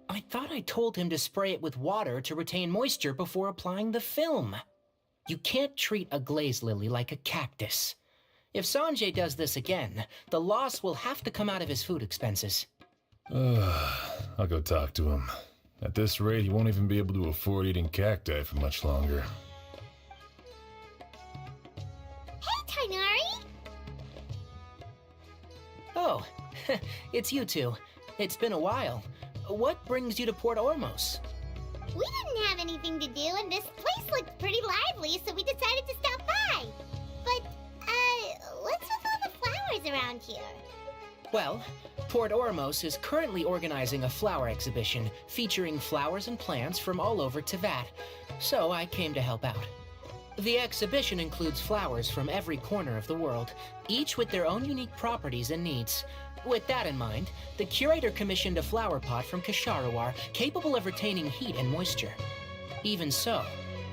I thought I told him to spray it with water to retain moisture before applying the film. You can't treat a glaze lily like a cactus. If Sanjay does this again, the loss will have to come out of his food expenses. I'll go talk to him. At this rate, he won't even be able to afford eating cacti for much longer. Hey, Tainari! Oh, it's you two. It's been a while. What brings you to Port Ormos? We didn't have anything to do, and this place looked pretty lively, so we decided to stop by. But, what's with all the flowers around here? Well, Port Ormos is currently organizing a flower exhibition featuring flowers and plants from all over Teyvat, so I came to help out. The exhibition includes flowers from every corner of the world, each with their own unique properties and needs. With that in mind, the curator commissioned a flower pot from Kasharawar capable of retaining heat and moisture. Even so,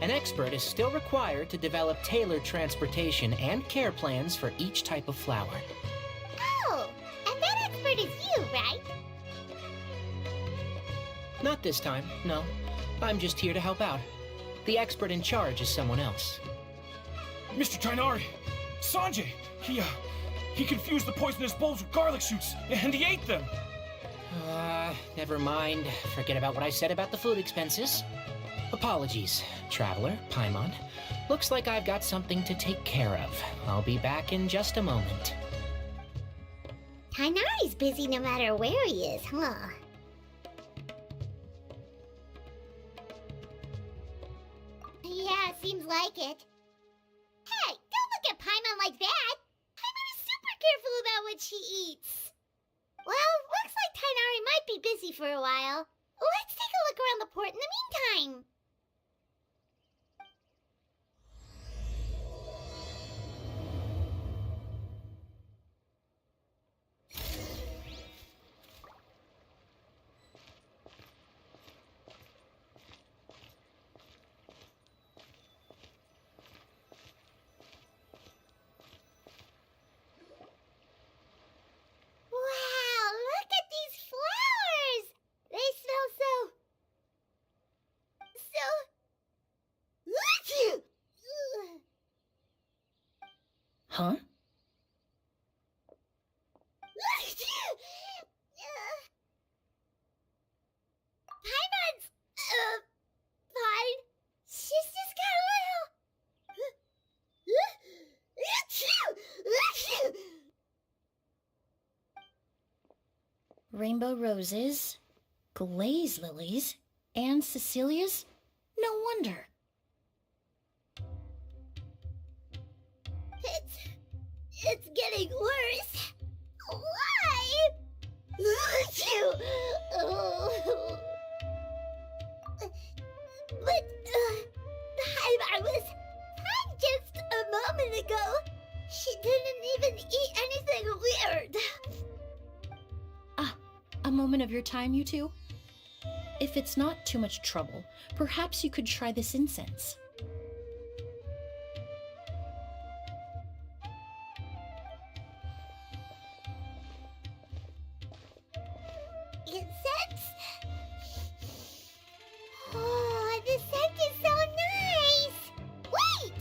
an expert is still required to develop tailored transportation and care plans for each type of flower. Oh, and that expert is you, right? Not this time, no. I'm just here to help out. The expert in charge is someone else. Mr. Tainari! Sanjay! He confused the poisonous bulbs with garlic shoots, and he ate them! Never mind. Forget about what I said about the food expenses. Apologies, Traveler, Paimon. Looks like I've got something to take care of. I'll be back in just a moment. Tainari's busy no matter where he is, huh? Yeah, seems like it. Hey, don't look at Paimon like that! Paimon is super careful about what she eats. Well, looks like Tainari might be busy for a while. Let's take a look around the port in the meantime. Wow, look at these flowers! They smell so... Huh? Paimon's... fine. She's just got a little... Rainbow roses, glaze lilies, and Cecilia's? No wonder. It's getting worse. Why? But, I was fine just a moment ago. She didn't even eat anything weird. Ah, a moment of your time, you two? If it's not too much trouble, perhaps you could try this incense. Incense? Oh, the scent is so nice! Wait!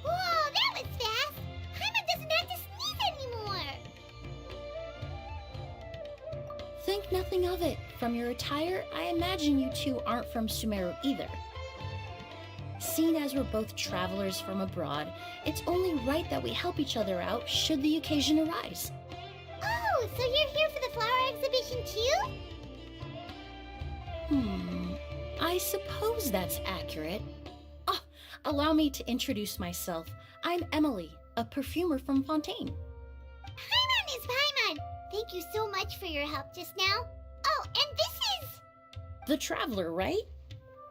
Whoa, that was fast! Paimon doesn't have to sneeze anymore! Think nothing of it. From your attire, I imagine you two aren't from Sumeru either. Seeing as we're both travelers from abroad, it's only right that we help each other out should the occasion arise. Oh, so you're here for the flower exhibition too? I suppose that's accurate. Ah, allow me to introduce myself. I'm Emilie, a perfumer from Fontaine. Paimon is Paimon! Thank you so much for your help just now. Oh, and this is... The Traveler, right?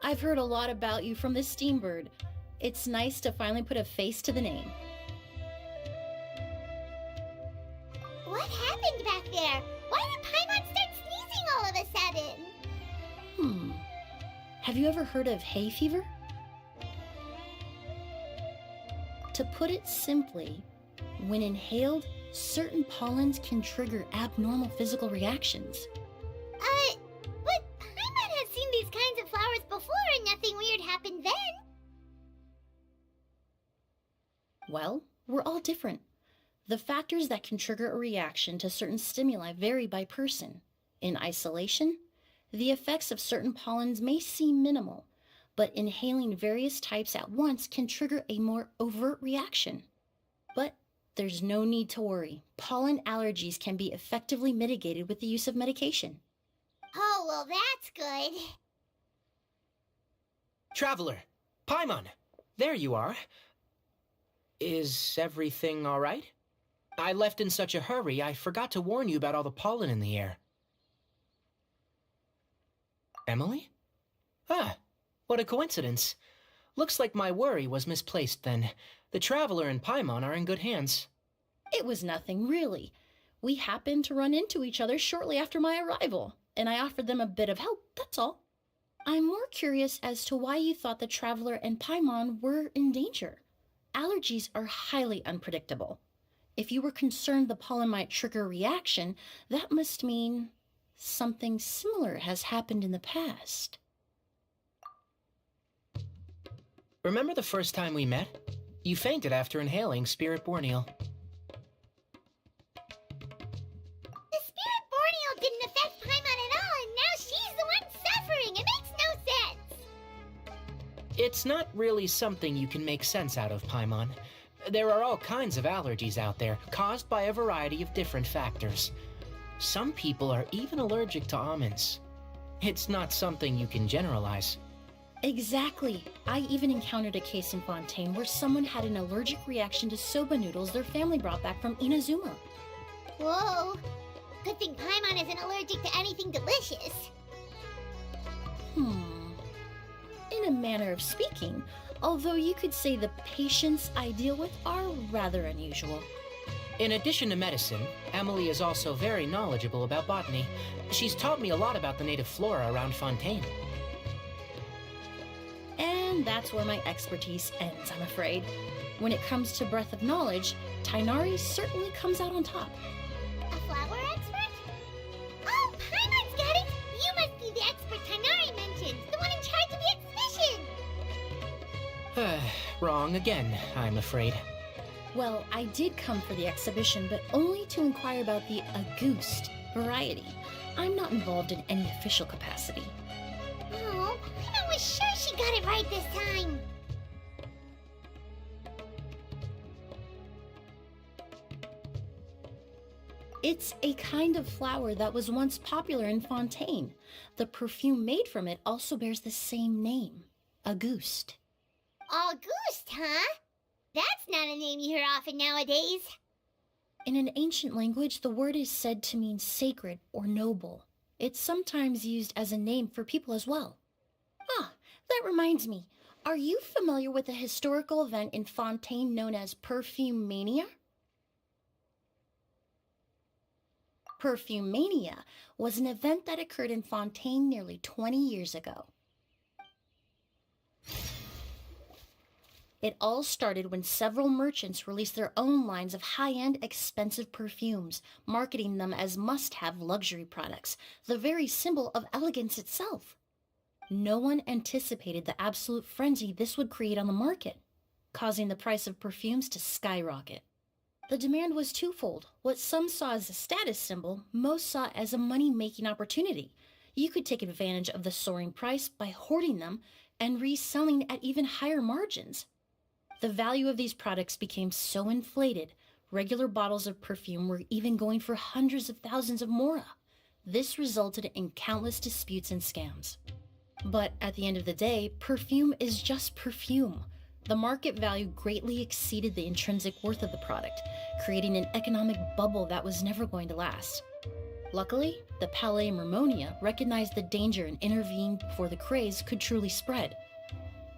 I've heard a lot about you from the Steambird. It's nice to finally put a face to the name. What happened back there? Why did Paimon start sneezing all of a sudden? Have you ever heard of hay fever? To put it simply, when inhaled, certain pollens can trigger abnormal physical reactions. But Paimon has seen these kinds of flowers before and nothing weird happened then. Well, we're all different. The factors that can trigger a reaction to certain stimuli vary by person. In isolation, the effects of certain pollens may seem minimal, but inhaling various types at once can trigger a more overt reaction. But there's no need to worry. Pollen allergies can be effectively mitigated with the use of medication. Oh, well, that's good. Traveler, Paimon, there you are. Is everything all right? I left in such a hurry, I forgot to warn you about all the pollen in the air. Emilie? Ah, what a coincidence. Looks like my worry was misplaced then. The Traveler and Paimon are in good hands. It was nothing, really. We happened to run into each other shortly after my arrival, and I offered them a bit of help, that's all. I'm more curious as to why you thought the Traveler and Paimon were in danger. Allergies are highly unpredictable. If you were concerned the pollen might trigger a reaction, that must mean something similar has happened in the past. Remember the first time we met? You fainted after inhaling Spirit Borneal. The Spirit Borneal didn't affect Paimon at all, and now she's the one suffering. It makes no sense. It's not really something you can make sense out of, Paimon. There are all kinds of allergies out there, caused by a variety of different factors. Some people are even allergic to almonds. It's not something you can generalize. Exactly. I even encountered a case in Fontaine where someone had an allergic reaction to soba noodles their family brought back from Inazuma. Whoa. Good thing Paimon isn't allergic to anything delicious. In a manner of speaking, although you could say the patients I deal with are rather unusual. In addition to medicine, Emilie is also very knowledgeable about botany. She's taught me a lot about the native flora around Fontaine. And that's where my expertise ends, I'm afraid. When it comes to breadth of knowledge, Tainari certainly comes out on top. A flower expert? Oh, Paimon's got it! You must be the expert Tainari mentioned, the one in charge of the exhibition! Wrong again, I'm afraid. Well, I did come for the exhibition, but only to inquire about the Auguste variety. I'm not involved in any official capacity. Oh, Paimon was sure she got it right this time! It's a kind of flower that was once popular in Fontaine. The perfume made from it also bears the same name, Auguste. Auguste, huh? That's not a name you hear often nowadays. In an ancient language, the word is said to mean sacred or noble. It's sometimes used as a name for people as well. Ah, that reminds me. Are you familiar with a historical event in Fontaine known as Perfume Mania? Perfume Mania was an event that occurred in Fontaine nearly 20 years ago. It all started when several merchants released their own lines of high-end, expensive perfumes, marketing them as must-have luxury products, the very symbol of elegance itself. No one anticipated the absolute frenzy this would create on the market, causing the price of perfumes to skyrocket. The demand was twofold. What some saw as a status symbol, most saw as a money-making opportunity. You could take advantage of the soaring price by hoarding them and reselling at even higher margins. The value of these products became so inflated, regular bottles of perfume were even going for hundreds of thousands of mora. This resulted in countless disputes and scams. But at the end of the day, perfume is just perfume. The market value greatly exceeded the intrinsic worth of the product, creating an economic bubble that was never going to last. Luckily, the Palais Mermonia recognized the danger and intervened before the craze could truly spread.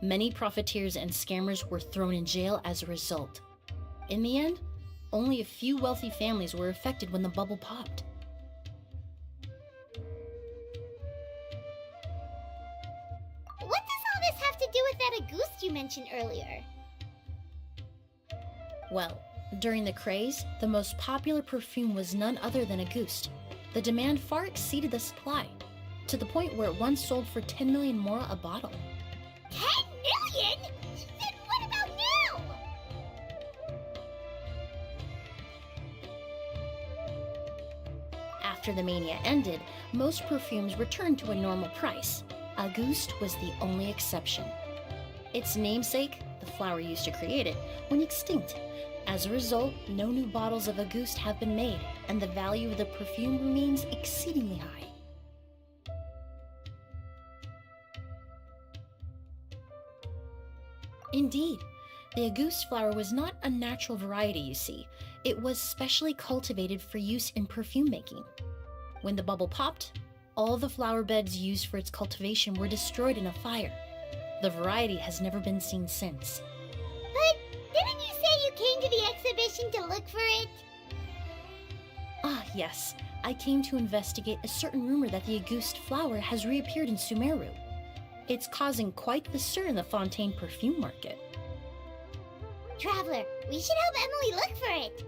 Many profiteers and scammers were thrown in jail as a result. In the end, only a few wealthy families were affected when the bubble popped. What does all this have to do with that Auguste you mentioned earlier? Well, during the craze, the most popular perfume was none other than Auguste. The demand far exceeded the supply, to the point where it once sold for 10 million mora a bottle. 10 million? Then what about now? After the mania ended, most perfumes returned to a normal price. Auguste was the only exception. Its namesake, the flower used to create it, went extinct. As a result, no new bottles of Auguste have been made, and the value of the perfume remains exceedingly high. Indeed, the Auguste flower was not a natural variety, you see. It was specially cultivated for use in perfume making. When the bubble popped, all the flower beds used for its cultivation were destroyed in a fire. The variety has never been seen since. But didn't you say you came to the exhibition to look for it? Ah, yes. I came to investigate a certain rumor that the Auguste flower has reappeared in Sumeru. It's causing quite the stir in the Fontaine perfume market. Traveler, we should help Emilie look for it.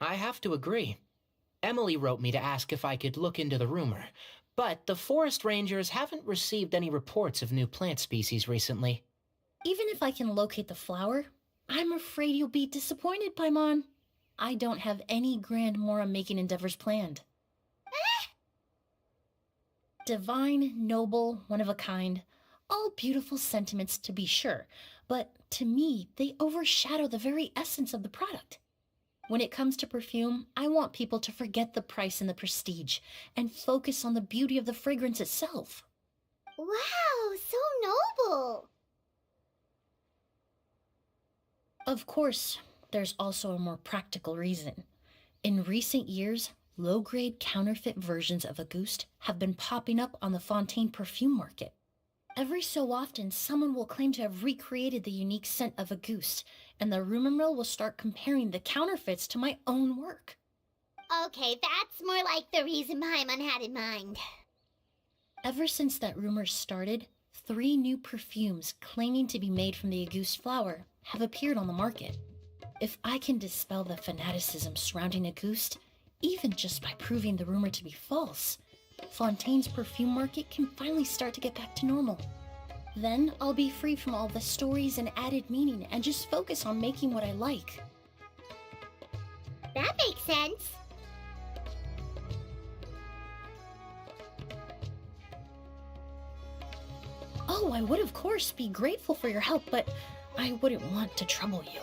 I have to agree. Emilie wrote me to ask if I could look into the rumor, but the forest rangers haven't received any reports of new plant species recently. Even if I can locate the flower, I'm afraid you'll be disappointed, Paimon. I don't have any grand Mora making endeavors planned. Divine, noble, one of a kind, all beautiful sentiments to be sure, but to me, they overshadow the very essence of the product. When it comes to perfume, I want people to forget the price and the prestige and focus on the beauty of the fragrance itself. Wow, so noble. Of course, there's also a more practical reason. In recent years, low-grade counterfeit versions of Auguste have been popping up on the Fontaine perfume market. Every so often, someone will claim to have recreated the unique scent of Auguste, and the rumor mill will start comparing the counterfeits to my own work. Okay, that's more like the reason Paimon had in mind. Ever since that rumor started, 3 new perfumes claiming to be made from the Auguste flower have appeared on the market. If I can dispel the fanaticism surrounding Auguste, even just by proving the rumor to be false, Fontaine's perfume market can finally start to get back to normal. Then I'll be free from all the stories and added meaning and just focus on making what I like. That makes sense. Oh, I would of course be grateful for your help, but I wouldn't want to trouble you.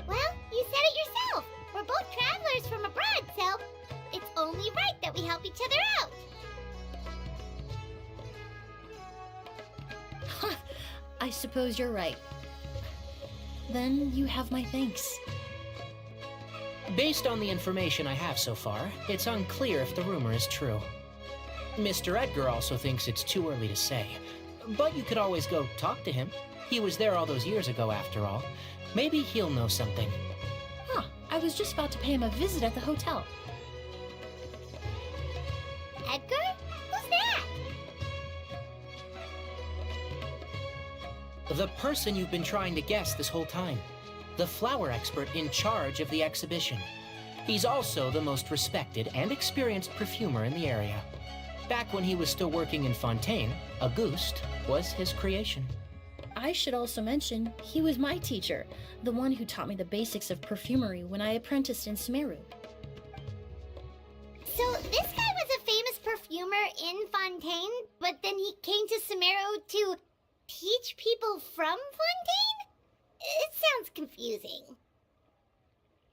Well, you said it yourself. We're both travelers from abroad, so it's only right that we help each other out. Huh, I suppose you're right. Then you have my thanks. Based on the information I have so far, it's unclear if the rumor is true. Mr. Edgar also thinks it's too early to say, but you could always go talk to him. He was there all those years ago, after all. Maybe he'll know something. Huh, I was just about to pay him a visit at the hotel. Edgar? Who's that? The person you've been trying to guess this whole time. The flower expert in charge of the exhibition. He's also the most respected and experienced perfumer in the area. Back when he was still working in Fontaine, Auguste was his creation. I should also mention, he was my teacher, the one who taught me the basics of perfumery when I apprenticed in Sumeru. So this guy was a famous perfumer in Fontaine, but then he came to Sumeru to teach people from Fontaine? confusing.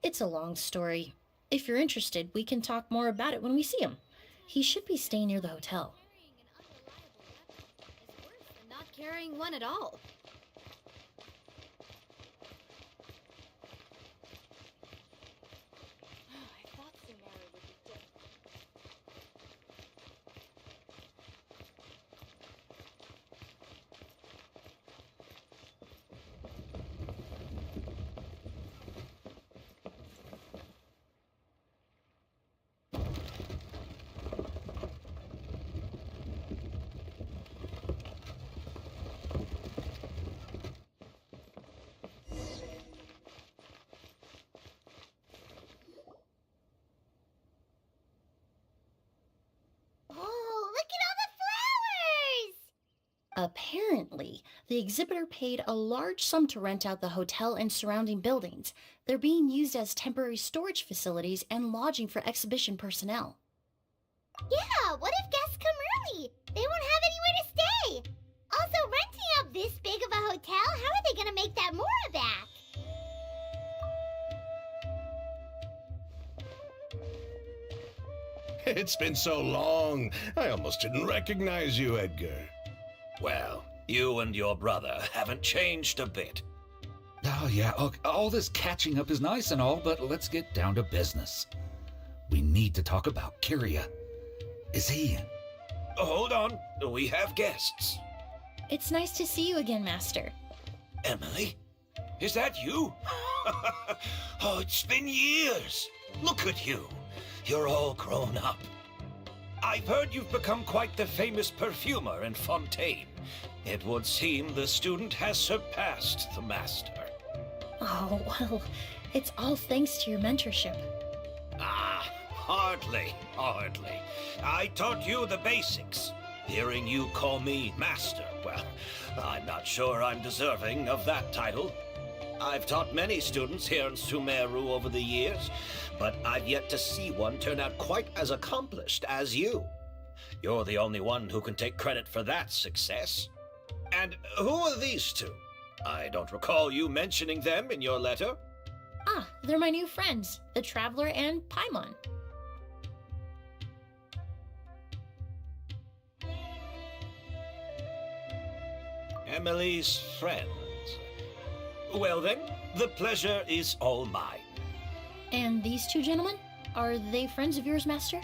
It's a long story. If you're interested, we can talk more about it when we see him. He should be staying near the hotel. Not carrying one at all. I thought Sumeru would be dead. Oh, look at all the flowers! Apparently, the exhibitor paid a large sum to rent out the hotel and surrounding buildings. They're being used as temporary storage facilities and lodging for exhibition personnel. Yeah, what if guests come early? They won't have anywhere to stay. Also, renting out this big of a hotel, how are they gonna make that Mora back? It's been so long, I almost didn't recognize you, Edgar. Well, you and your brother haven't changed a bit. Oh, yeah, all this catching up is nice and all, but let's get down to business. We need to talk about Kyria. Is he... Hold on, we have guests. It's nice to see you again, Master. Emilie? Is that you? Oh, it's been years. Look at you. You're all grown up. I've heard you've become quite the famous perfumer in Fontaine. It would seem the student has surpassed the master. Oh, well, it's all thanks to your mentorship. Ah, hardly. I taught you the basics. Hearing you call me master, well, I'm not sure I'm deserving of that title. I've taught many students here in Sumeru over the years, but I've yet to see one turn out quite as accomplished as you. You're the only one who can take credit for that success. And who are these two? I don't recall you mentioning them in your letter. Ah, they're my new friends, the Traveler and Paimon. Emilie's friends. Well then, the pleasure is all mine. And these two gentlemen? Are they friends of yours, Master?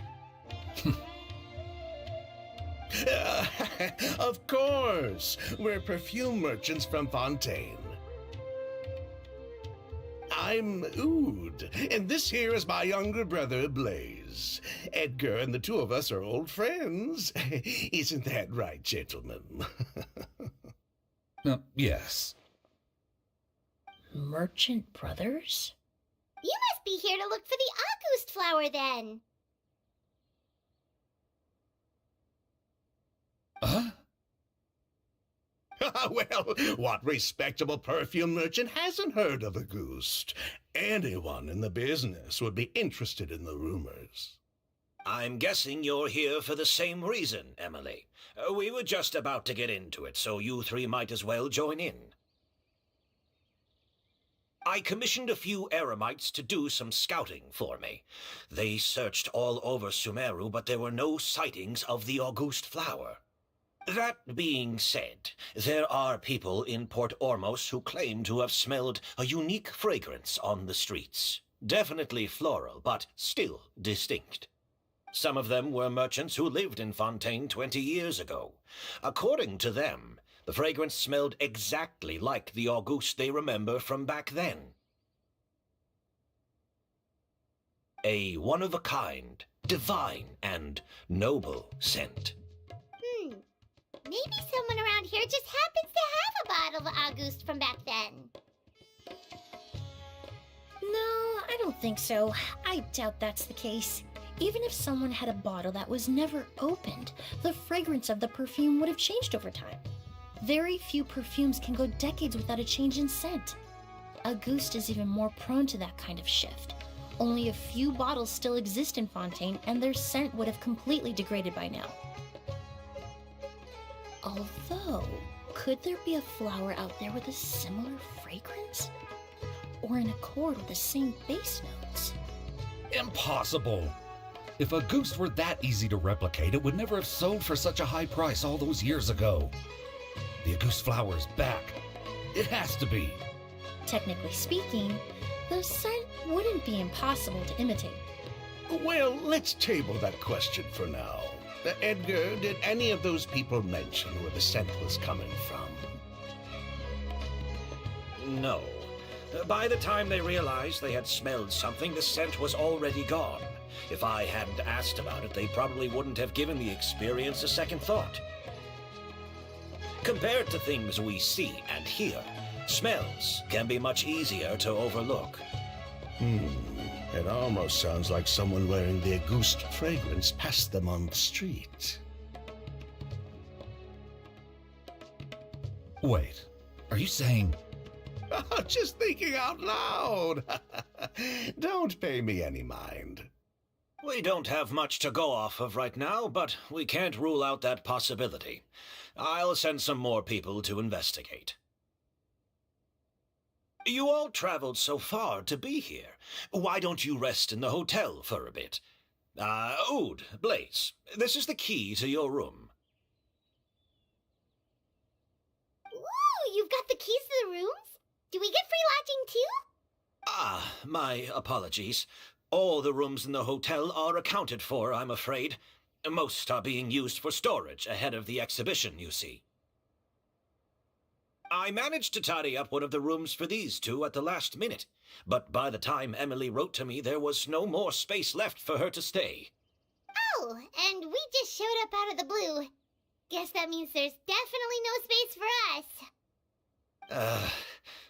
Of course! We're perfume merchants from Fontaine. I'm Oud, and this here is my younger brother, Blaze. Edgar and the two of us are old friends. Isn't that right, gentlemen? Yes. Merchant brothers? You must be here to look for the August flower then. Huh? Well, what respectable perfume merchant hasn't heard of a Auguste? Anyone in the business would be interested in the rumors. I'm guessing you're here for the same reason, Emilie. We were just about to get into it, so you three might as well join in. I commissioned a few eremites to do some scouting for me. They searched all over Sumeru, but there were no sightings of the August flower. That being said, there are people in Port Ormos who claim to have smelled a unique fragrance on the streets. Definitely floral, but still distinct. Some of them were merchants who lived in Fontaine 20 years ago. According to them, the fragrance smelled exactly like the August they remember from back then. A one-of-a-kind, divine, and noble scent. Maybe someone around here just happens to have a bottle of August from back then. No, I don't think so. I doubt that's the case. Even if someone had a bottle that was never opened, the fragrance of the perfume would have changed over time. Very few perfumes can go decades without a change in scent. Auguste is even more prone to that kind of shift. Only a few bottles still exist in Fontaine, and their scent would have completely degraded by now. Although, could there be a flower out there with a similar fragrance? or in accord with the same bass notes. Impossible! If a goose were that easy to replicate, it would never have sold for such a high price all those years ago. The goose flower is back. It has to be. Technically speaking, the scent wouldn't be impossible to imitate. Well, let's table that question for now. Edgar, did any of those people mention where the scent was coming from? No. By the time they realized they had smelled something, the scent was already gone. If I hadn't asked about it, they probably wouldn't have given the experience a second thought. Compared to things we see and hear, smells can be much easier to overlook. It almost sounds like someone wearing the Auguste fragrance passed them on the street. Wait, are you saying... Just thinking out loud. Don't pay me any mind. We don't have much to go off of right now, but we can't rule out that possibility. I'll send some more people to investigate. You all traveled so far to be here. Why don't you rest in the hotel for a bit? Oud, Blaze, this is the key to your room. Ooh, you've got the keys to the rooms? Do we get free lodging too? My apologies. All the rooms in the hotel are accounted for, I'm afraid. Most are being used for storage ahead of the exhibition, you see. I managed to tidy up one of the rooms for these two at the last minute, but by the time Emilie wrote to me, there was no more space left for her to stay. Oh, and we just showed up out of the blue. Guess that means there's definitely no space for us.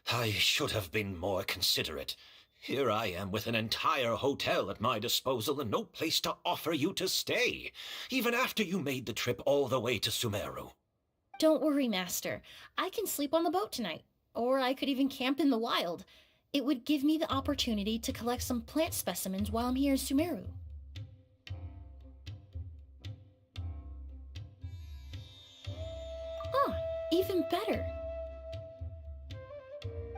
I should have been more considerate. Here I am with an entire hotel at my disposal and no place to offer you to stay, even after you made the trip all the way to Sumeru. Don't worry, Master. I can sleep on the boat tonight, or I could even camp in the wild. It would give me the opportunity to collect some plant specimens while I'm here in Sumeru. Even better.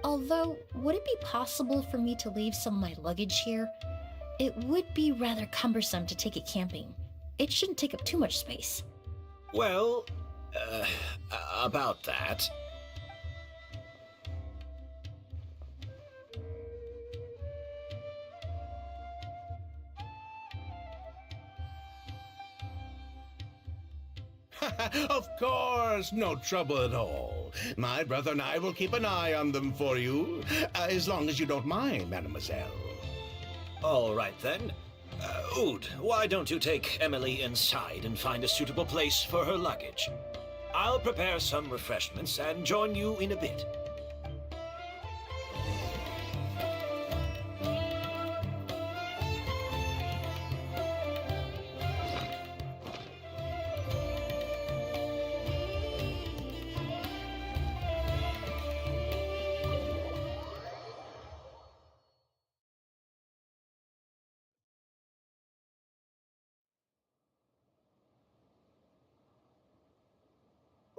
Although, would it be possible for me to leave some of my luggage here? It would be rather cumbersome to take it camping. It shouldn't take up too much space. Well, about that. Of course, no trouble at all. My brother and I will keep an eye on them for you, as long as you don't mind, mademoiselle. All right, then. Oud, why don't you take Emilie inside and find a suitable place for her luggage? I'll prepare some refreshments and join you in a bit.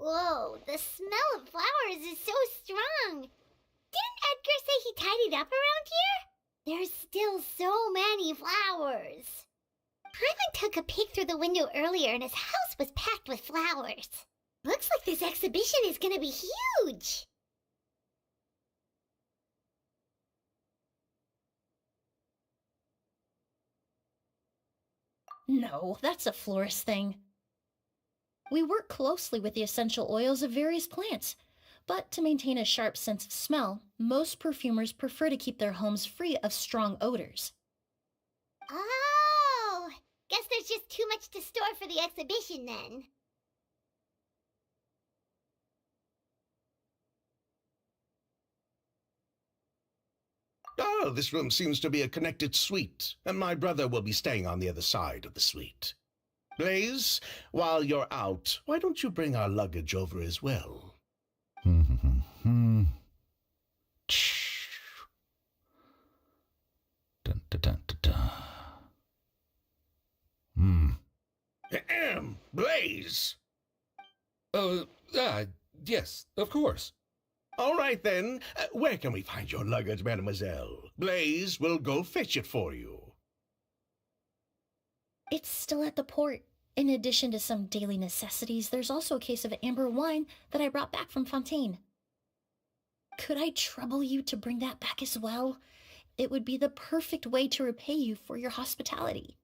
Whoa, the smell of flowers is so strong. Didn't Edgar say he tidied up around here? There's still so many flowers. Paimon took a peek through the window earlier and his house was packed with flowers. Looks like this exhibition is gonna be huge. No, that's a florist thing. We work closely with the essential oils of various plants, but to maintain a sharp sense of smell, most perfumers prefer to keep their homes free of strong odors. Oh, guess there's just too much to store for the exhibition then. Oh, this room seems to be a connected suite, and my brother will be staying on the other side of the suite. Blaze, while you're out, why don't you bring our luggage over as well? Dun, dun, dun, dun, dun. Blaze! Yes, of course. All right, then. Where can we find your luggage, mademoiselle? Blaze will go fetch it for you. It's still at the port. In addition to some daily necessities, there's also a case of amber wine that I brought back from Fontaine. Could I trouble you to bring that back as well? It would be the perfect way to repay you for your hospitality.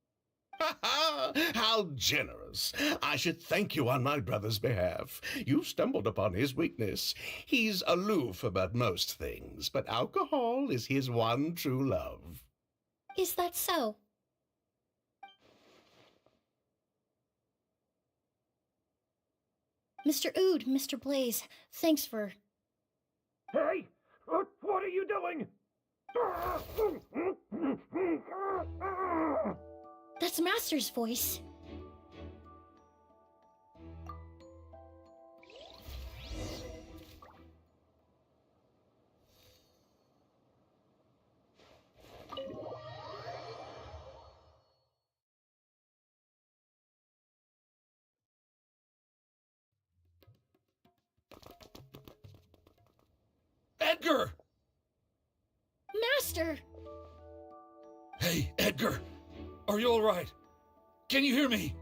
How generous. I should thank you on my brother's behalf. You stumbled upon his weakness. He's aloof about most things, but alcohol is his one true love. Is that so? Mr. Ood, Mr. Blaze, thanks for... Hey! What are you doing? That's Master's voice. Edgar! Master! Hey, Edgar! Are you all right? Can you hear me?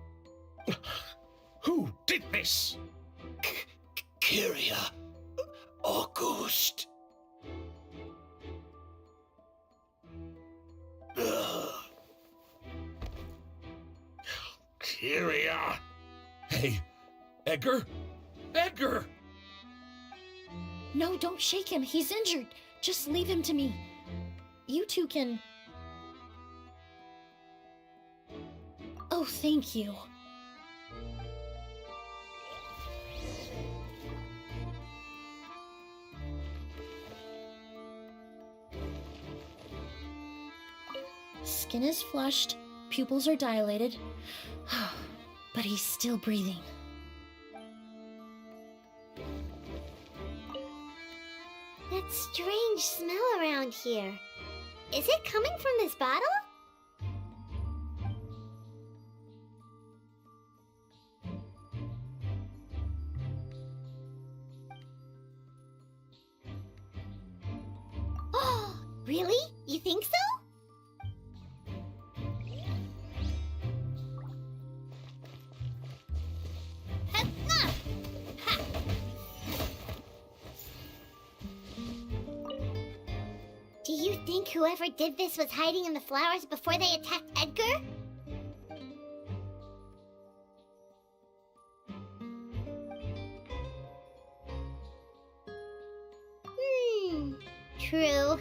Who did this? Kyria. August. Kyria. Hey, Edgar? Edgar! No, don't shake him. He's injured. Just leave him to me. You two can... Oh, thank you. Skin is flushed, pupils are dilated, but he's still breathing. That strange smell around here. Is it coming from this bottle? Oh, really? You think so? Do you think whoever did this was hiding in the flowers before they attacked Edgar? True.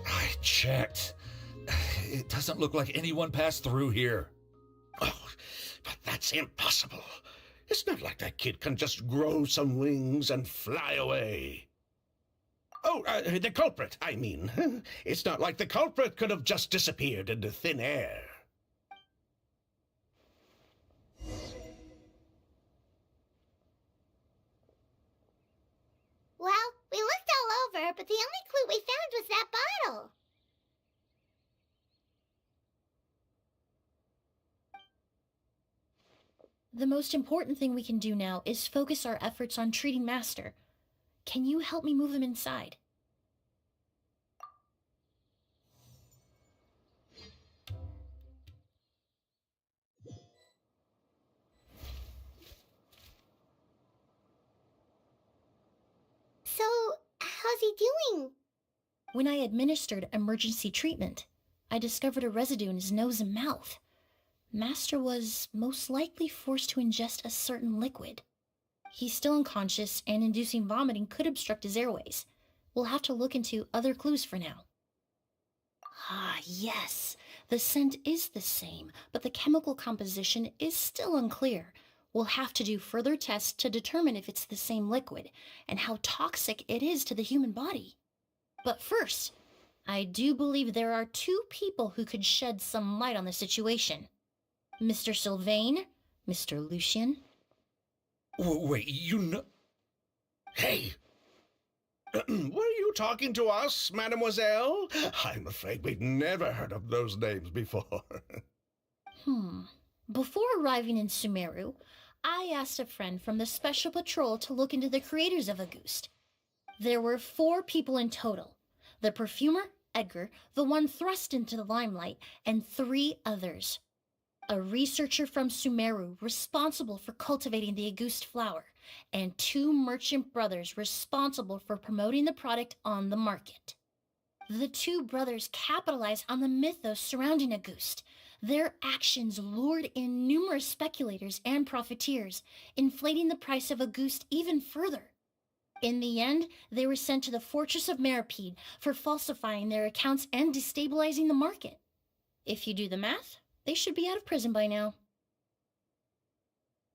I checked. It doesn't look like anyone passed through here. Oh, but that's impossible. It's not like that kid can just grow some wings and fly away. Oh, the culprit, I mean. It's not like the culprit could have just disappeared into thin air. Well, we looked all over, but the only clue we found was that bottle. The most important thing we can do now is focus our efforts on treating Master. Can you help me move him inside? So, how's he doing? When I administered emergency treatment, I discovered a residue in his nose and mouth. Master was most likely forced to ingest a certain liquid. He's still unconscious, and inducing vomiting could obstruct his airways. We'll have to look into other clues for now. Ah, yes. The scent is the same, but the chemical composition is still unclear. We'll have to do further tests to determine if it's the same liquid, and how toxic it is to the human body. But first, I do believe there are two people who could shed some light on the situation. Mr. Sylvain, Mr. Lucien. Wait, you know... Hey! Were you talking to us, mademoiselle? I'm afraid we'd never heard of those names before. Before arriving in Sumeru, I asked a friend from the Special Patrol to look into the creators of Auguste. There were 4 people in total. The perfumer, Edgar, the one thrust into the limelight, and 3 others. A researcher from Sumeru responsible for cultivating the Auguste flower, and 2 merchant brothers responsible for promoting the product on the market. The 2 brothers capitalized on the mythos surrounding Auguste. Their actions lured in numerous speculators and profiteers, inflating the price of Auguste even further. In the end, they were sent to the Fortress of Meripede for falsifying their accounts and destabilizing the market. If you do the math, they should be out of prison by now.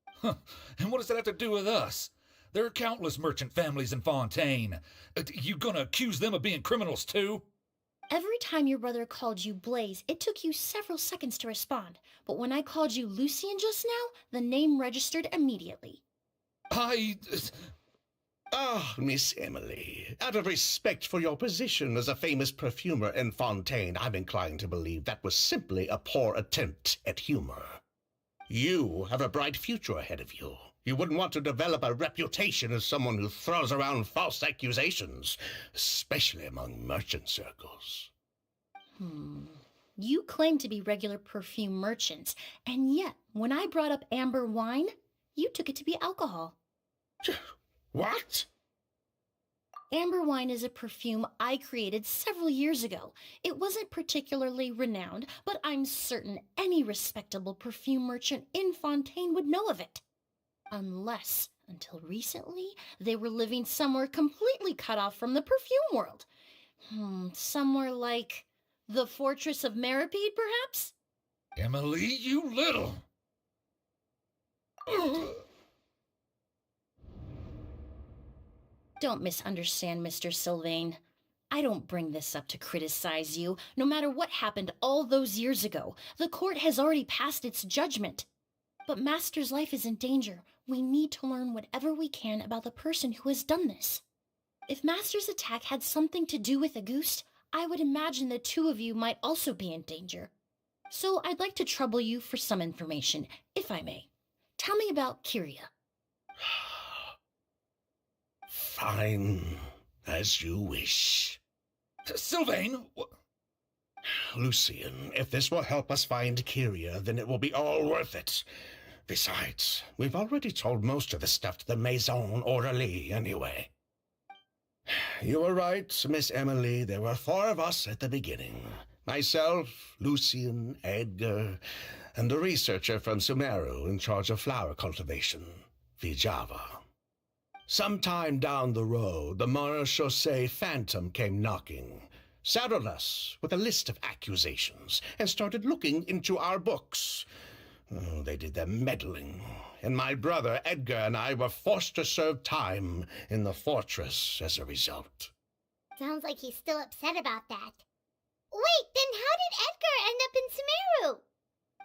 Huh. And what does that have to do with us? There are countless merchant families in Fontaine. You gonna accuse them of being criminals too? Every time your brother called you Blaze, it took you several seconds to respond. But when I called you Lucien just now, the name registered immediately. Ah, Miss Emilie, out of respect for your position as a famous perfumer in Fontaine, I'm inclined to believe that was simply a poor attempt at humor. You have a bright future ahead of you. You wouldn't want to develop a reputation as someone who throws around false accusations, especially among merchant circles. You claim to be regular perfume merchants, and yet, when I brought up amber wine, you took it to be alcohol. What? Amber wine is a perfume I created several years ago. It wasn't particularly renowned, but I'm certain any respectable perfume merchant in Fontaine would know of it. Unless, until recently, they were living somewhere completely cut off from the perfume world. Somewhere like the Fortress of Meripede, perhaps? Emilie, you little... Don't misunderstand, Mr. Sylvain. I don't bring this up to criticize you. No matter what happened all those years ago, the court has already passed its judgment. But Master's life is in danger. We need to learn whatever we can about the person who has done this. If Master's attack had something to do with Auguste, I would imagine the 2 of you might also be in danger. So I'd like to trouble you for some information, if I may. Tell me about Kyria. Fine, as you wish. Sylvain! Lucien, if this will help us find Kyria, then it will be all worth it. Besides, we've already told most of the stuff to the Maison Orderly anyway. You were right, Miss Emilie. There were 4 of us at the beginning. Myself, Lucien, Edgar, and the researcher from Sumeru in charge of flower cultivation, Vijava. Sometime down the road, the Marechaussee Phantom came knocking, saddled us with a list of accusations, and started looking into our books. Oh, they did their meddling, and my brother Edgar and I were forced to serve time in the fortress as a result. Sounds like he's still upset about that. Wait, then how did Edgar end up in Sumeru?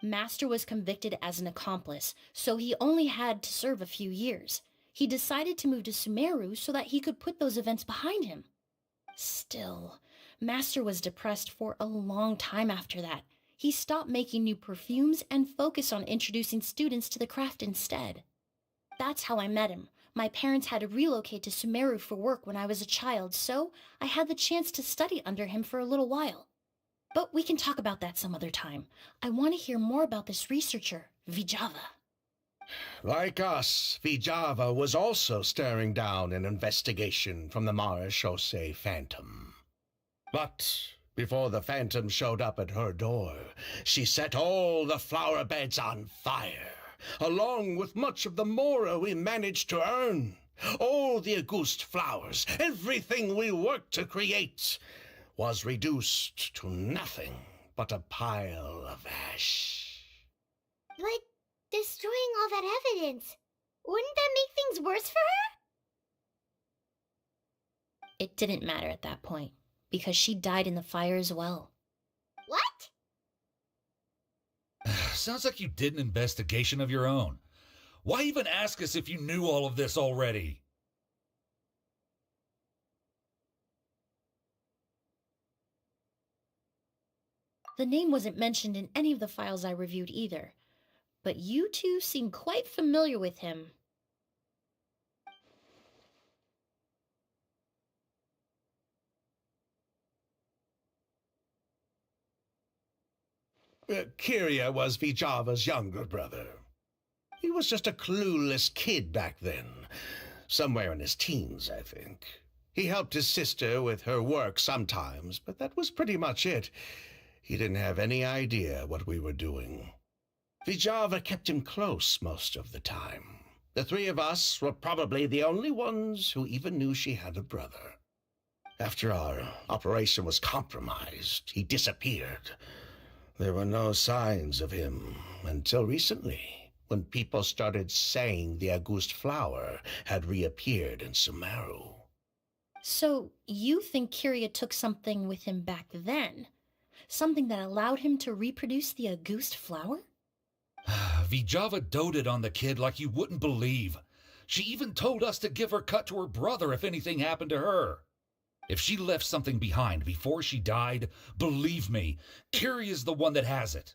Master was convicted as an accomplice, so he only had to serve a few years. He decided to move to Sumeru so that he could put those events behind him. Still, Master was depressed for a long time after that. He stopped making new perfumes and focused on introducing students to the craft instead. That's how I met him. My parents had to relocate to Sumeru for work when I was a child, so I had the chance to study under him for a little while. But we can talk about that some other time. I want to hear more about this researcher, Vijava. Like us, Vijava was also staring down an investigation from the Marechaussee Phantom. But before the Phantom showed up at her door, she set all the flower beds on fire, along with much of the mora we managed to earn. All the Auguste flowers, everything we worked to create, was reduced to nothing but a pile of ash. But destroying all that evidence, wouldn't that make things worse for her? It didn't matter at that point, because she died in the fire as well. What? Sounds like you did an investigation of your own. Why even ask us if you knew all of this already? The name wasn't mentioned in any of the files I reviewed either, but you two seem quite familiar with him. Kyria was Vijava's younger brother. He was just a clueless kid back then, somewhere in his teens, I think. He helped his sister with her work sometimes, but that was pretty much it. He didn't have any idea what we were doing. Vijava kept him close most of the time. The three of us were probably the only ones who even knew she had a brother. After our operation was compromised, he disappeared. There were no signs of him until recently, when people started saying the August flower had reappeared in Sumeru. So, you think Kyria took something with him back then? Something that allowed him to reproduce the August flower? Vijava doted on the kid like you wouldn't believe. She even told us to give her cut to her brother if anything happened to her. If she left something behind before she died, believe me, Kyria's the one that has it.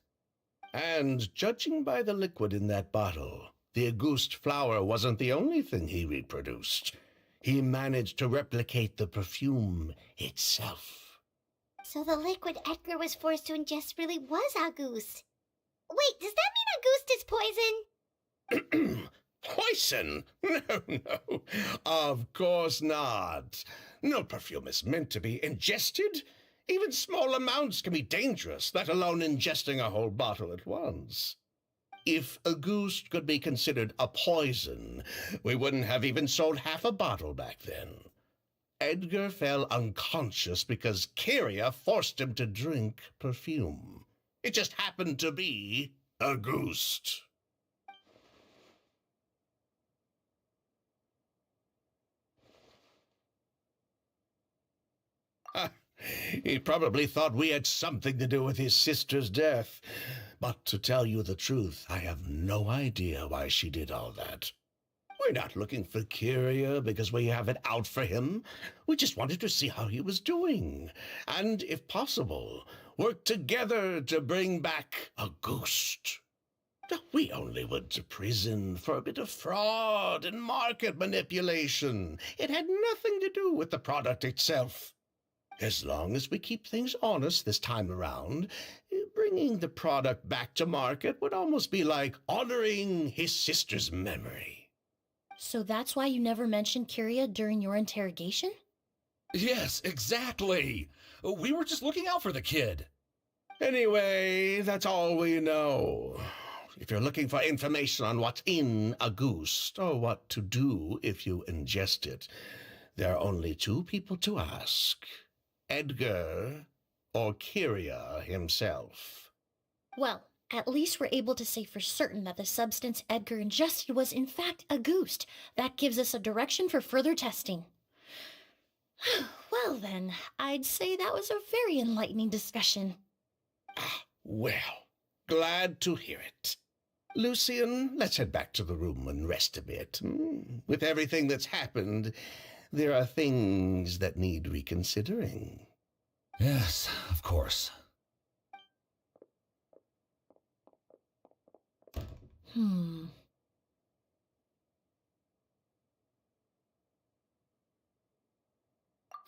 And judging by the liquid in that bottle, the August flower wasn't the only thing he reproduced. He managed to replicate the perfume itself. So the liquid Edgar was forced to ingest really was August. Wait, does that mean August is poison? Poison? No. Of course not. No perfume is meant to be ingested. Even small amounts can be dangerous, let alone ingesting a whole bottle at once. If August could be considered a poison, we wouldn't have even sold half a bottle back then. Edgar fell unconscious because Kyria forced him to drink perfume. It just happened to be August. He probably thought we had something to do with his sister's death. But to tell you the truth, I have no idea why she did all that. We're not looking for Kyria because we have it out for him. We just wanted to see how he was doing. And, if possible, work together to bring back August. We only went to prison for a bit of fraud and market manipulation. It had nothing to do with the product itself. As long as we keep things honest this time around, bringing the product back to market would almost be like honoring his sister's memory. So that's why you never mentioned Kyria during your interrogation? Yes, exactly. We were just looking out for the kid. Anyway, that's all we know. If you're looking for information on what's in August, or what to do if you ingest it, there are only two people to ask. Edgar or Kyria himself. Well, at least we're able to say for certain that the substance Edgar ingested was in fact August. That gives us a direction for further testing. Well then, I'd say that was a very enlightening discussion. Well, glad to hear it. Lucian, let's head back to the room and rest a bit. With everything that's happened, there are things that need reconsidering. Yes, of course.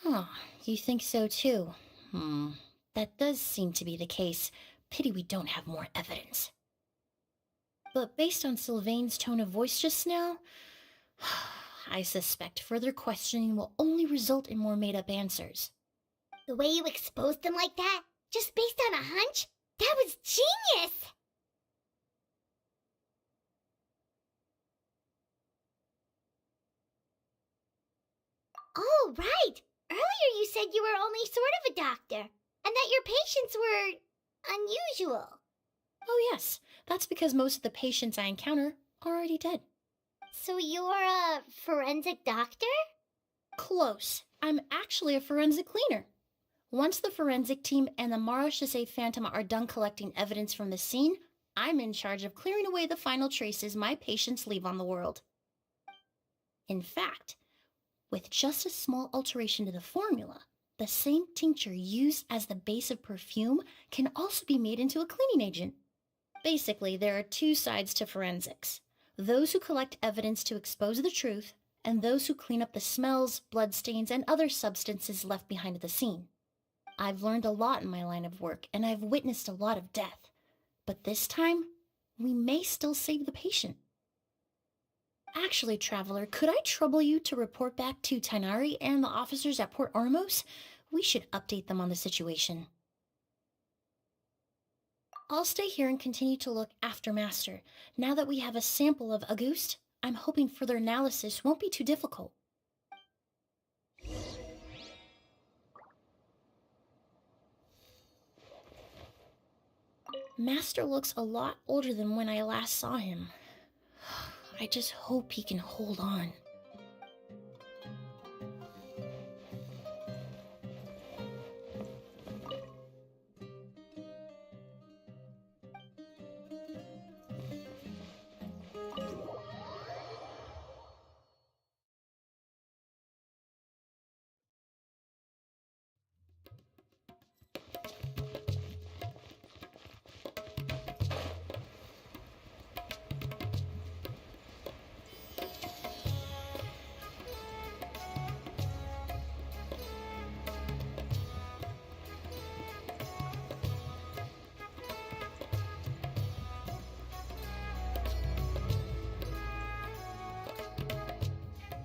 Huh, you think so too? That does seem to be the case. Pity we don't have more evidence. But based on Sylvain's tone of voice just now, I suspect further questioning will only result in more made-up answers. The way you exposed him like that, just based on a hunch, that was genius! Oh, right! Earlier you said you were only sort of a doctor, and that your patients were unusual. Oh yes, that's because most of the patients I encounter are already dead. So you're a forensic doctor? Close. I'm actually a forensic cleaner. Once the forensic team and the Marachese Phantom are done collecting evidence from the scene, I'm in charge of clearing away the final traces my patients leave on the world. In fact, with just a small alteration to the formula, the same tincture used as the base of perfume can also be made into a cleaning agent. Basically, there are two sides to forensics: those who collect evidence to expose the truth, and those who clean up the smells, bloodstains, and other substances left behind at the scene. I've learned a lot in my line of work, and I've witnessed a lot of death. But this time, we may still save the patient. Actually, Traveler, could I trouble you to report back to Tainari and the officers at Port Ormos? We should update them on the situation. I'll stay here and continue to look after Master. Now that we have a sample of Auguste, I'm hoping further analysis won't be too difficult. Master looks a lot older than when I last saw him. I just hope he can hold on.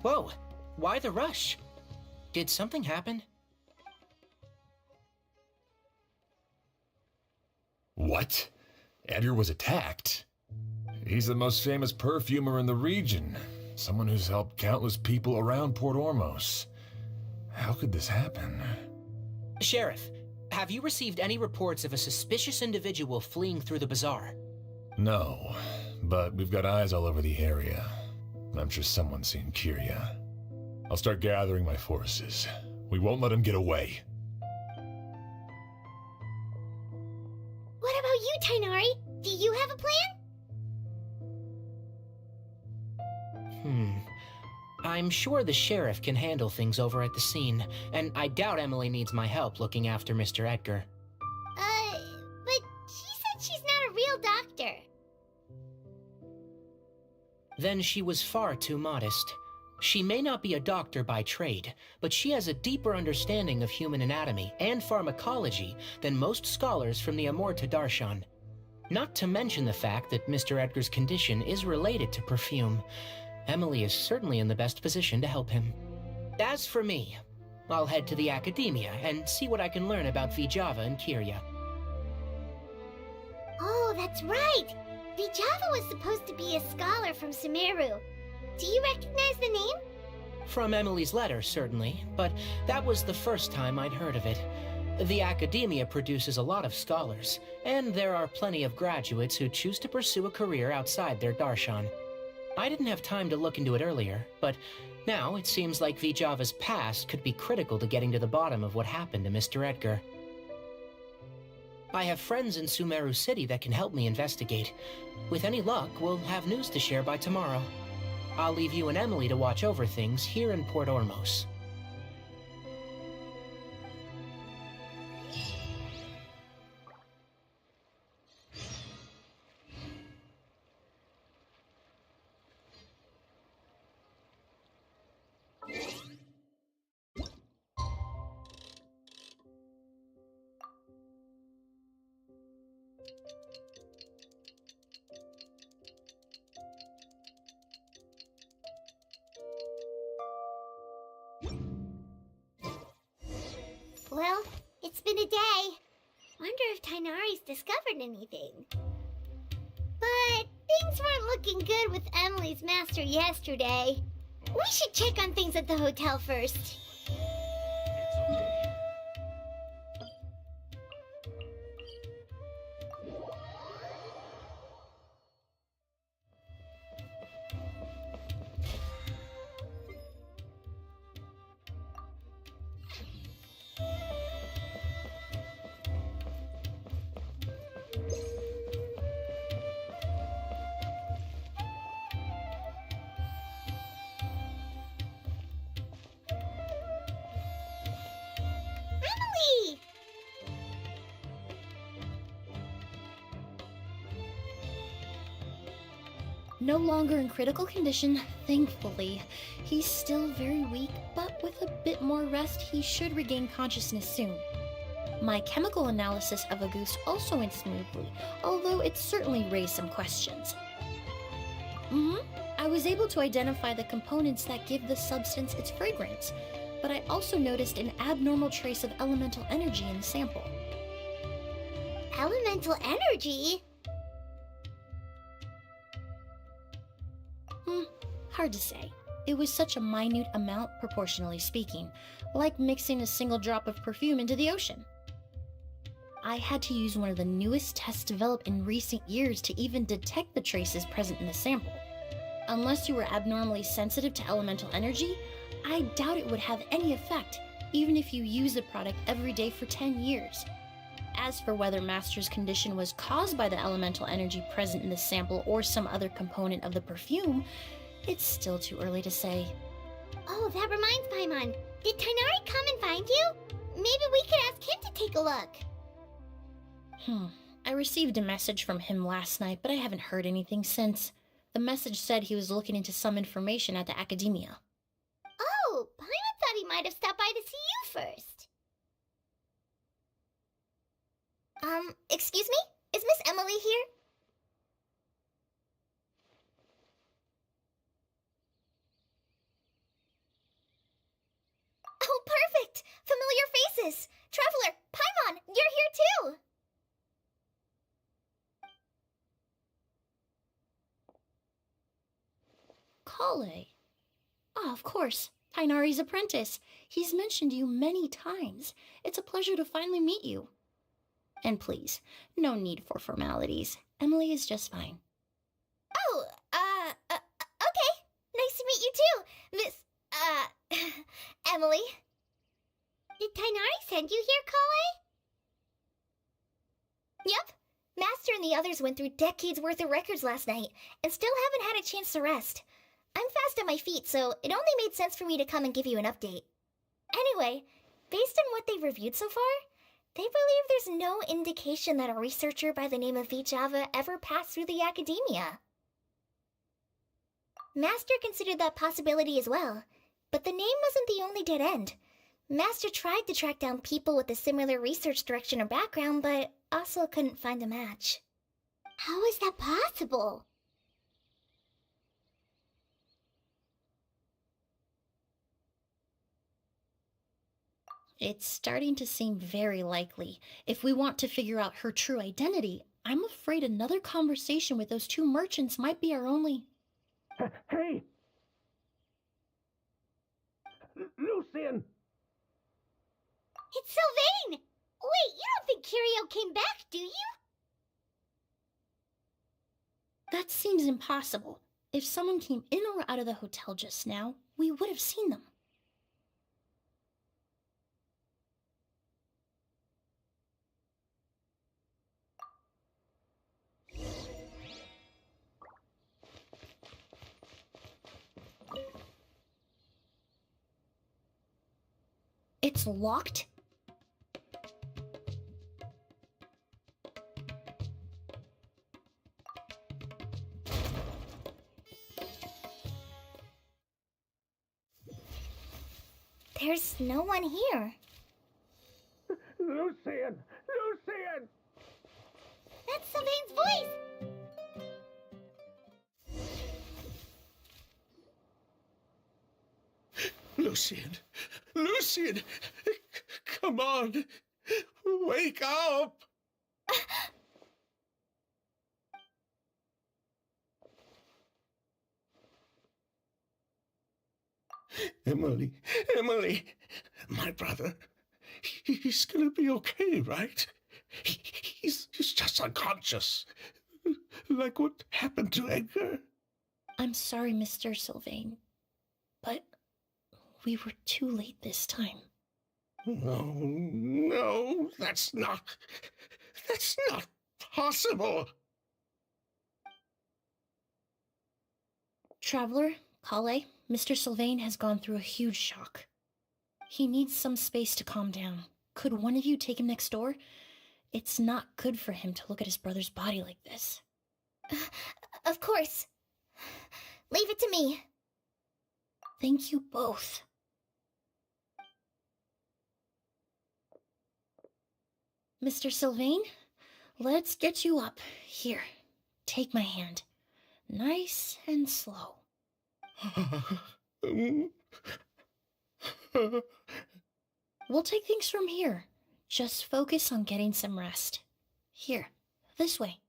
Whoa, why the rush? Did something happen? What? Edgar was attacked? He's the most famous perfumer in the region. Someone who's helped countless people around Port Ormos. How could this happen? Sheriff, have you received any reports of a suspicious individual fleeing through the bazaar? No, but we've got eyes all over the area. I'm sure someone's seen Kyria. I'll start gathering my forces. We won't let him get away. What about you, Tainari? Do you have a plan? I'm sure the sheriff can handle things over at the scene, and I doubt Emilie needs my help looking after Mr. Edgar. But she said she's not a real doctor. Then she was far too modest. She may not be a doctor by trade, but she has a deeper understanding of human anatomy and pharmacology than most scholars from the Amurta Darshan. Not to mention the fact that Mr. Edgar's condition is related to perfume. Emilie is certainly in the best position to help him. As for me, I'll head to the academia and see what I can learn about Vijava and Kyria. Oh, that's right! Vijava was supposed to be a scholar from Sumeru. Do you recognize the name? From Emilie's letter, certainly, but that was the first time I'd heard of it. The academia produces a lot of scholars, and there are plenty of graduates who choose to pursue a career outside their darshan. I didn't have time to look into it earlier, but now it seems like Vijava's past could be critical to getting to the bottom of what happened to Mr. Edgar. I have friends in Sumeru City that can help me investigate. With any luck, we'll have news to share by tomorrow. I'll leave you and Emilie to watch over things here in Port Ormos. Well, it's been a day. Wonder if Tainari's discovered anything. But things weren't looking good with Emilie's master yesterday. We should check on things at the hotel first. No longer in critical condition, thankfully. He's still very weak, but with a bit more rest, he should regain consciousness soon. My chemical analysis of Auguste also went smoothly, although it certainly raised some questions. I was able to identify the components that give the substance its fragrance, but I also noticed an abnormal trace of elemental energy in the sample. Elemental energy? Hard to say. It was such a minute amount, proportionally speaking, like mixing a single drop of perfume into the ocean. I had to use one of the newest tests developed in recent years to even detect the traces present in the sample. Unless you were abnormally sensitive to elemental energy, I doubt it would have any effect, even if you use the product every day for 10 years. As for whether Master's condition was caused by the elemental energy present in the sample or some other component of the perfume, it's still too early to say. Oh, that reminds Paimon. Did Tainari come and find you? Maybe we could ask him to take a look. I received a message from him last night, but I haven't heard anything since. The message said he was looking into some information at the academia. Oh, Paimon thought he might have stopped by to see you first. Excuse me? Is Miss Emilie here? Oh, perfect! Familiar faces! Traveler, Paimon, you're here too! Kale. Ah, of course. Tainari's apprentice. He's mentioned you many times. It's a pleasure to finally meet you. And please, no need for formalities. Emilie is just fine. Oh, okay. Nice to meet you too, Miss, Emilie. Did Tainari send you here, Kale? Yep. Master and the others went through decades worth of records last night, and still haven't had a chance to rest. I'm fast on my feet, so it only made sense for me to come and give you an update. Anyway, based on what they've reviewed so far, they believe there's no indication that a researcher by the name of Vijava ever passed through the academia. Master considered that possibility as well, but the name wasn't the only dead end. Master tried to track down people with a similar research direction or background, but also couldn't find a match. How is that possible? It's starting to seem very likely. If we want to figure out her true identity, I'm afraid another conversation with those two merchants might be our only... Hey! Lucian! It's Sylvain! Wait, you don't think Curio came back, do you? That seems impossible. If someone came in or out of the hotel just now, we would have seen them. It's locked? There's no one here. Lucian! Lucian! That's Sylvain's voice! Lucian! Lucian! Come on! Wake up! Emilie, Emilie, my brother, he's gonna be okay, right? He's just unconscious, like what happened to Edgar. I'm sorry, Mr. Sylvain, but we were too late this time. No, that's not possible. Traveler, Kale, Mr. Sylvain has gone through a huge shock. He needs some space to calm down. Could one of you take him next door? It's not good for him to look at his brother's body like this. Of course. Leave it to me. Thank you both. Mr. Sylvain, let's get you up. Here, take my hand. Nice and slow. We'll take things from here. Just focus on getting some rest. Here, this way.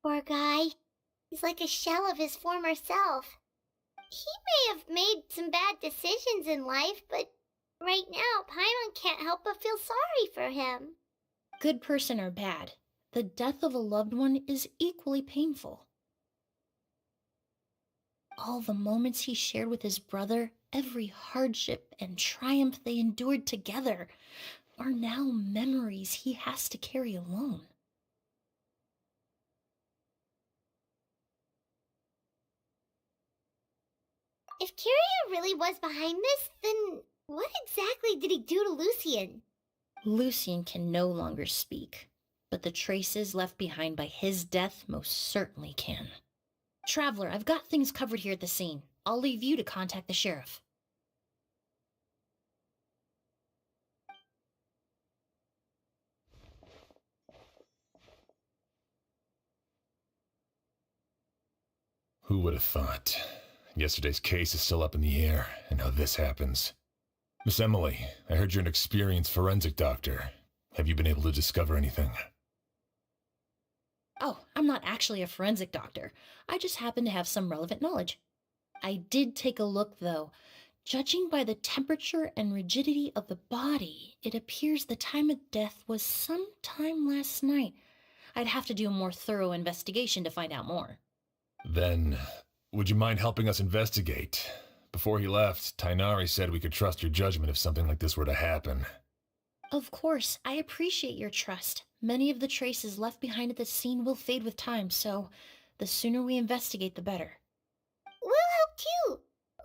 Poor guy. He's like a shell of his former self. He may have made some bad decisions in life, but right now, Paimon can't help but feel sorry for him. Good person or bad, the death of a loved one is equally painful. All the moments he shared with his brother, every hardship and triumph they endured together, are now memories he has to carry alone. If Kiria really was behind this, then what exactly did he do to Lucien? Lucien can no longer speak, but the traces left behind by his death most certainly can. Traveler, I've got things covered here at the scene. I'll leave you to contact the sheriff. Who would have thought? Yesterday's case is still up in the air, and now this happens. Miss Emilie, I heard you're an experienced forensic doctor. Have you been able to discover anything? Oh, I'm not actually a forensic doctor. I just happen to have some relevant knowledge. I did take a look, though. Judging by the temperature and rigidity of the body, it appears the time of death was sometime last night. I'd have to do a more thorough investigation to find out more. Then, would you mind helping us investigate? Before he left, Tainari said we could trust your judgment if something like this were to happen. Of course, I appreciate your trust. Many of the traces left behind at the scene will fade with time, so the sooner we investigate, the better. We'll help too.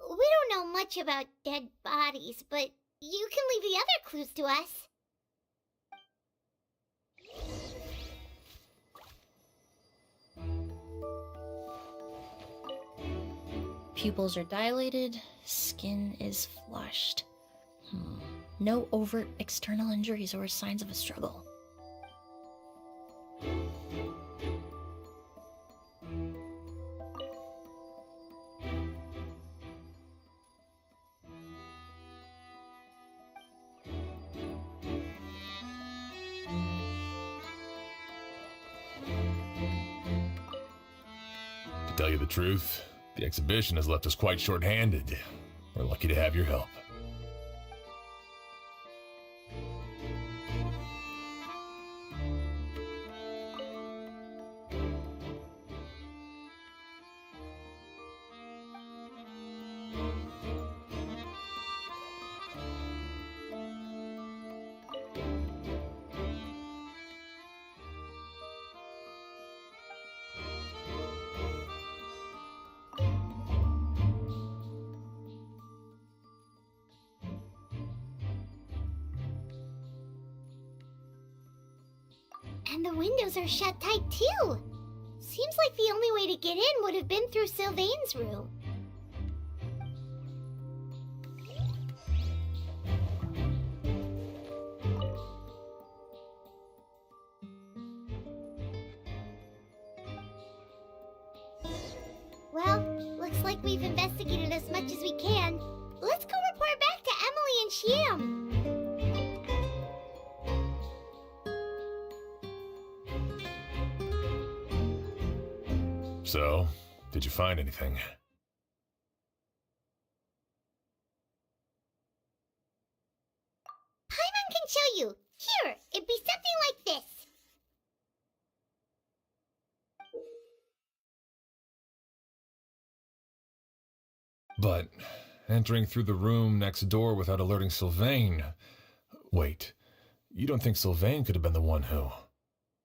We don't know much about dead bodies, but you can leave the other clues to us. Pupils are dilated, skin is flushed. No overt external injuries or signs of a struggle. To tell you the truth, the exhibition has left us quite short-handed. We're lucky to have your help. And the windows are shut tight too. Seems like the only way to get in would have been through Sylvain's room. Well, looks like we've investigated as much as we can. Let's go report back to Emilie and Shiam. So, did you find anything? Paimon can show you. Here, it'd be something like this. But entering through the room next door without alerting Sylvain... Wait, you don't think Sylvain could have been the one who...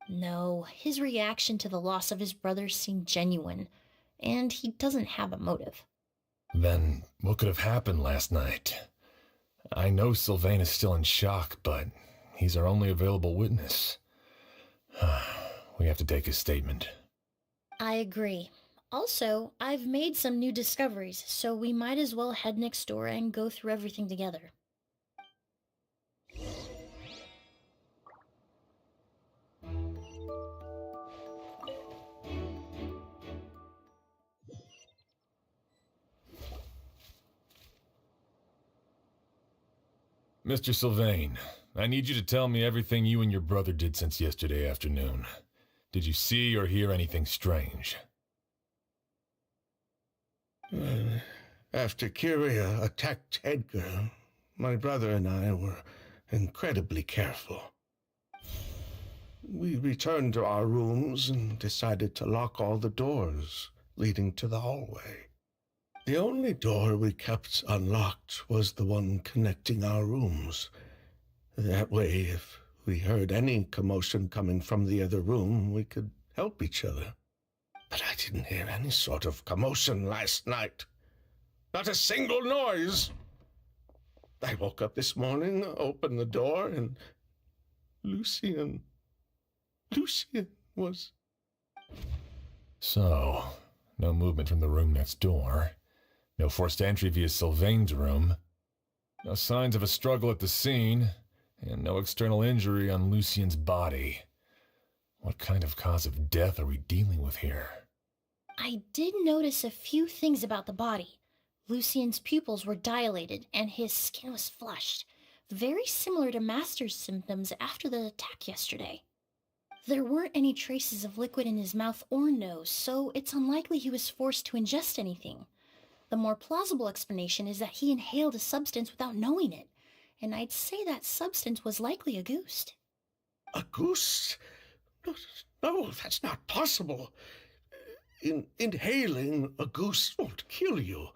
No, his reaction to the loss of his brother seemed genuine. and he doesn't have a motive. Then what could have happened last night? I know Sylvain is still in shock, but he's our only available witness. We have to take his statement. I agree. Also, I've made some new discoveries, so we might as well head next door and go through everything together. Mr. Sylvain, I need you to tell me everything you and your brother did since yesterday afternoon. Did you see or hear anything strange? After Kyria attacked Edgar, my brother and I were incredibly careful. We returned to our rooms and decided to lock all the doors leading to the hallway. The only door we kept unlocked was the one connecting our rooms. That way, if we heard any commotion coming from the other room, we could help each other. But I didn't hear any sort of commotion last night. Not a single noise. I woke up this morning, opened the door, and Lucien was... So, no movement from the room next door. No forced entry via Sylvain's room. No signs of a struggle at the scene. And no external injury on Lucien's body. What kind of cause of death are we dealing with here? I did notice a few things about the body. Lucien's pupils were dilated, and his skin was flushed, very similar to Master's symptoms after the attack yesterday. There weren't any traces of liquid in his mouth or nose, so it's unlikely he was forced to ingest anything. The more plausible explanation is that he inhaled a substance without knowing it, and I'd say that substance was likely a ghost. A goose? No, that's not possible. Inhaling a goose won't kill you.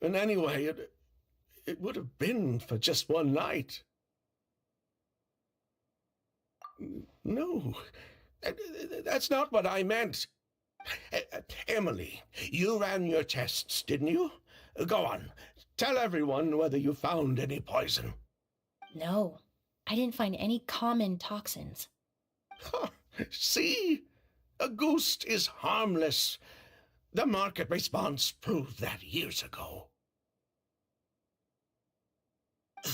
And anyway, it would have been for just one night. No, that's not what I meant. Emilie, you ran your tests, didn't you? Go on, tell everyone whether you found any poison. No, I didn't find any common toxins. See? A ghost is harmless. The market response proved that years ago.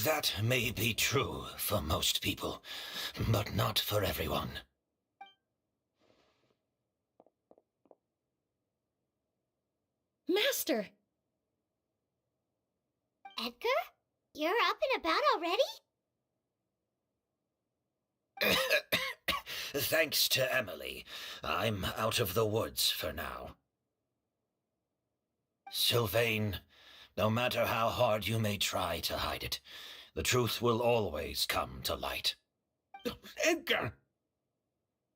That may be true for most people, but not for everyone. Master! Edgar? You're up and about already? Thanks to Emilie, I'm out of the woods for now. Sylvain, no matter how hard you may try to hide it, the truth will always come to light. Edgar!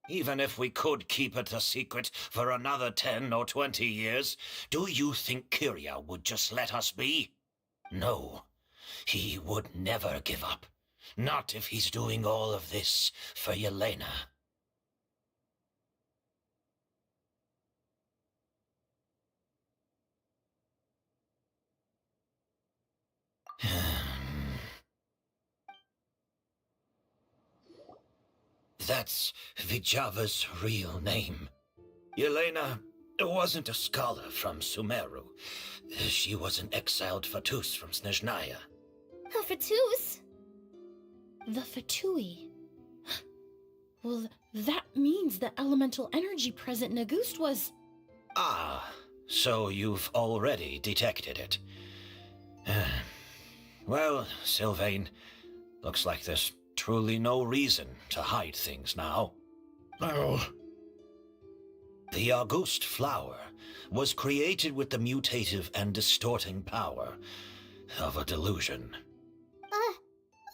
Even if we could keep it a secret for another 10 or 20 years, do you think Kyria would just let us be? No, he would never give up. Not if he's doing all of this for Yelena. That's Vijava's real name. Yelena wasn't a scholar from Sumeru. She was an exiled Fatus from Snezhnaya. A Fatus? The Fatui. Well, that means the elemental energy present in Auguste was... Ah, so you've already detected it. Well, Sylvain, looks like there's truly no reason to hide things now. Oh. The Auguste flower was created with the mutative and distorting power of a delusion.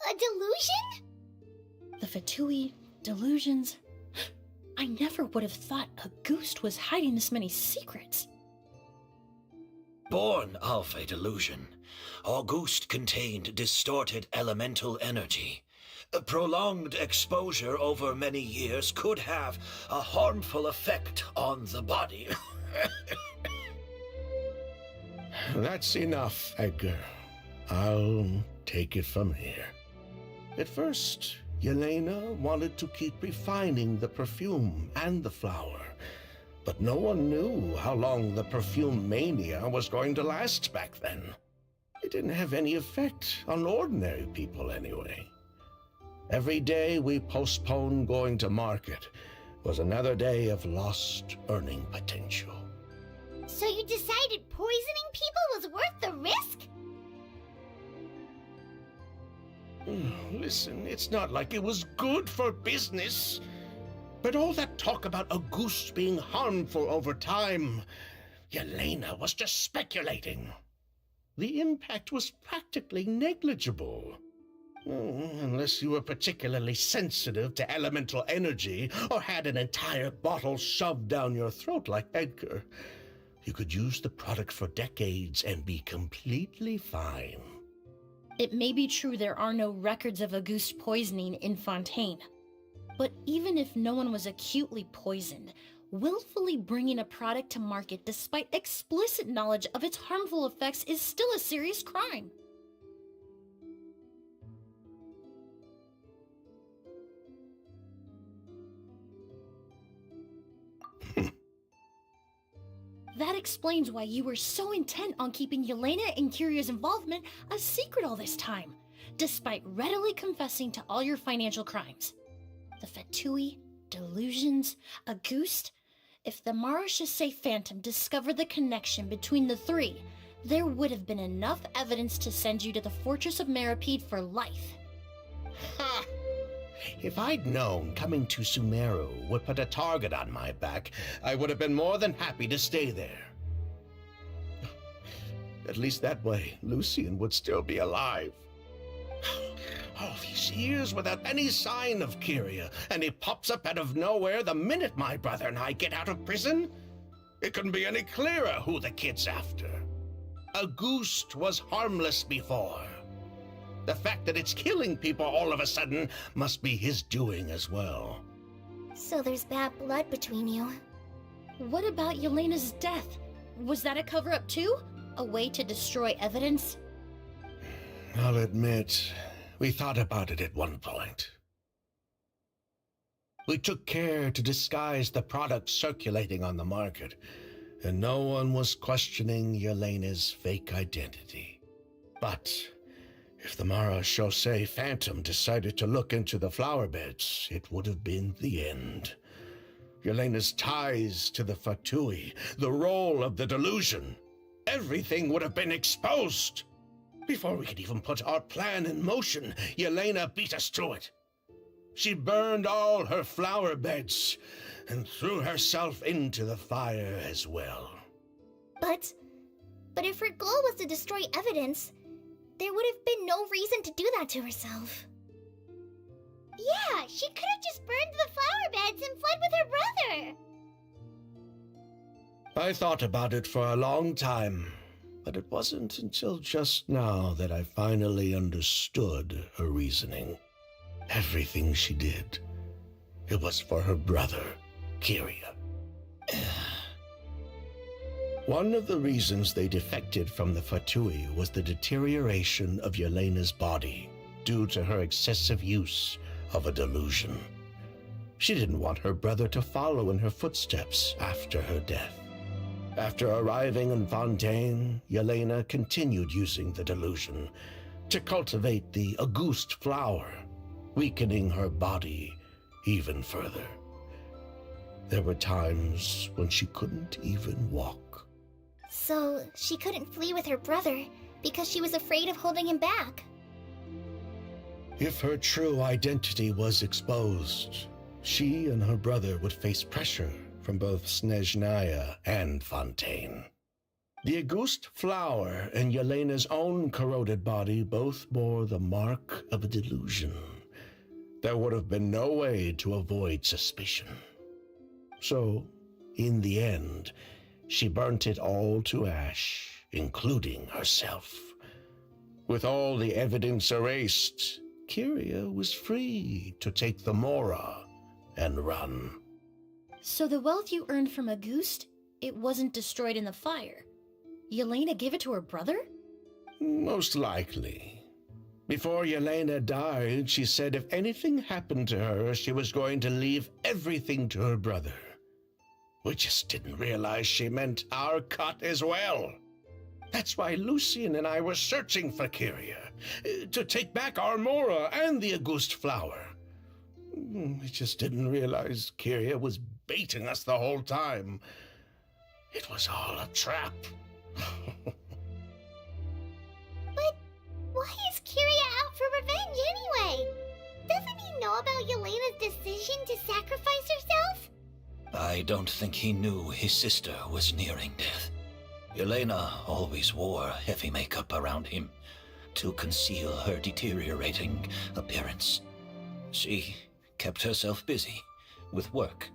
A delusion? The Fatui, delusions... I never would have thought Auguste was hiding this many secrets. Born of a delusion, Auguste contained distorted elemental energy. A prolonged exposure over many years could have a harmful effect on the body. That's enough, Edgar. I'll take it from here. At first, Yelena wanted to keep refining the perfume and the flower, but no one knew how long the perfume mania was going to last back then. It didn't have any effect on ordinary people anyway. Every day we postponed going to market was another day of lost earning potential. So you decided poisoning people was worth the risk? Listen, it's not like it was good for business. But all that talk about a goose being harmful over time, Yelena was just speculating. The impact was practically negligible. Unless you were particularly sensitive to elemental energy or had an entire bottle shoved down your throat like Edgar. You could use the product for decades and be completely fine. It may be true there are no records of Auguste poisoning in Fontaine. But even if no one was acutely poisoned, willfully bringing a product to market despite explicit knowledge of its harmful effects is still a serious crime. That explains why you were so intent on keeping Yelena and Kiria's involvement a secret all this time, despite readily confessing to all your financial crimes. The Fatui, delusions, Auguste. If the Marechaussee Phantom discovered the connection between the three, there would have been enough evidence to send you to the Fortress of Meripede for life. Ha! If I'd known coming to Sumeru would put a target on my back, I would have been more than happy to stay there. At least that way, Lucian would still be alive. All these years without any sign of Kyria, and he pops up out of nowhere the minute my brother and I get out of prison? It couldn't be any clearer who the kid's after. Auguste was harmless before. The fact that it's killing people all of a sudden must be his doing as well. So there's bad blood between you. What about Yelena's death? Was that a cover-up too? A way to destroy evidence? I'll admit, we thought about it at one point. We took care to disguise the product circulating on the market, and no one was questioning Yelena's fake identity. But if the Marechaussee Phantom decided to look into the flower beds, it would have been the end. Yelena's ties to the Fatui, the role of the delusion, everything would have been exposed. Before we could even put our plan in motion, Yelena beat us to it. She burned all her flower beds and threw herself into the fire as well. But if her goal was to destroy evidence, there would have been no reason to do that to herself. Yeah, she could have just burned the flower beds and fled with her brother. I thought about it for a long time, but it wasn't until just now that I finally understood her reasoning. Everything she did, it was for her brother, Kyria. One of the reasons they defected from the Fatui was the deterioration of Yelena's body due to her excessive use of a delusion. She didn't want her brother to follow in her footsteps after her death. After arriving in Fontaine, Yelena continued using the delusion to cultivate the Auguste flower, weakening her body even further. There were times when she couldn't even walk. So she couldn't flee with her brother because she was afraid of holding him back. If her true identity was exposed, she and her brother would face pressure from both Snezhnaya and Fontaine. The Auguste flower and Yelena's own corroded body both bore the mark of a delusion. There would have been no way to avoid suspicion. So, in the end, she burnt it all to ash, including herself. With all the evidence erased, Kyria was free to take the Mora and run. So the wealth you earned from Auguste, it wasn't destroyed in the fire. Yelena gave it to her brother? Most likely. Before Yelena died, she said if anything happened to her, she was going to leave everything to her brother. We just didn't realize she meant our cut as well. That's why Lucian and I were searching for Kyria, to take back Armora and the August flower. We just didn't realize Kyria was baiting us the whole time. It was all a trap. But why is Kyria out for revenge anyway? Doesn't he know about Yelena's decision to sacrifice herself? I don't think he knew his sister was nearing death. Yelena always wore heavy makeup around him to conceal her deteriorating appearance. She kept herself busy with work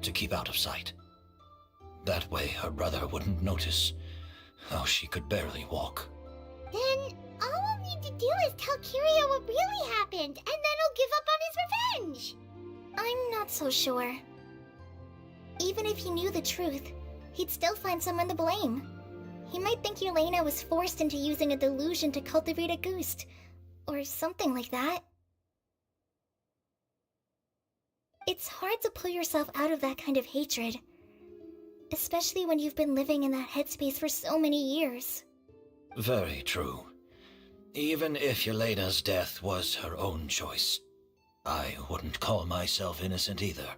to keep out of sight. That way her brother wouldn't notice how she could barely walk. Then all we'll need to do is tell Kyria what really happened, and then he'll give up on his revenge. I'm not so sure. Even if he knew the truth, he'd still find someone to blame. He might think Yelena was forced into using a delusion to cultivate a ghost, or something like that. It's hard to pull yourself out of that kind of hatred, especially when you've been living in that headspace for so many years. Very true. Even if Yelena's death was her own choice, I wouldn't call myself innocent either.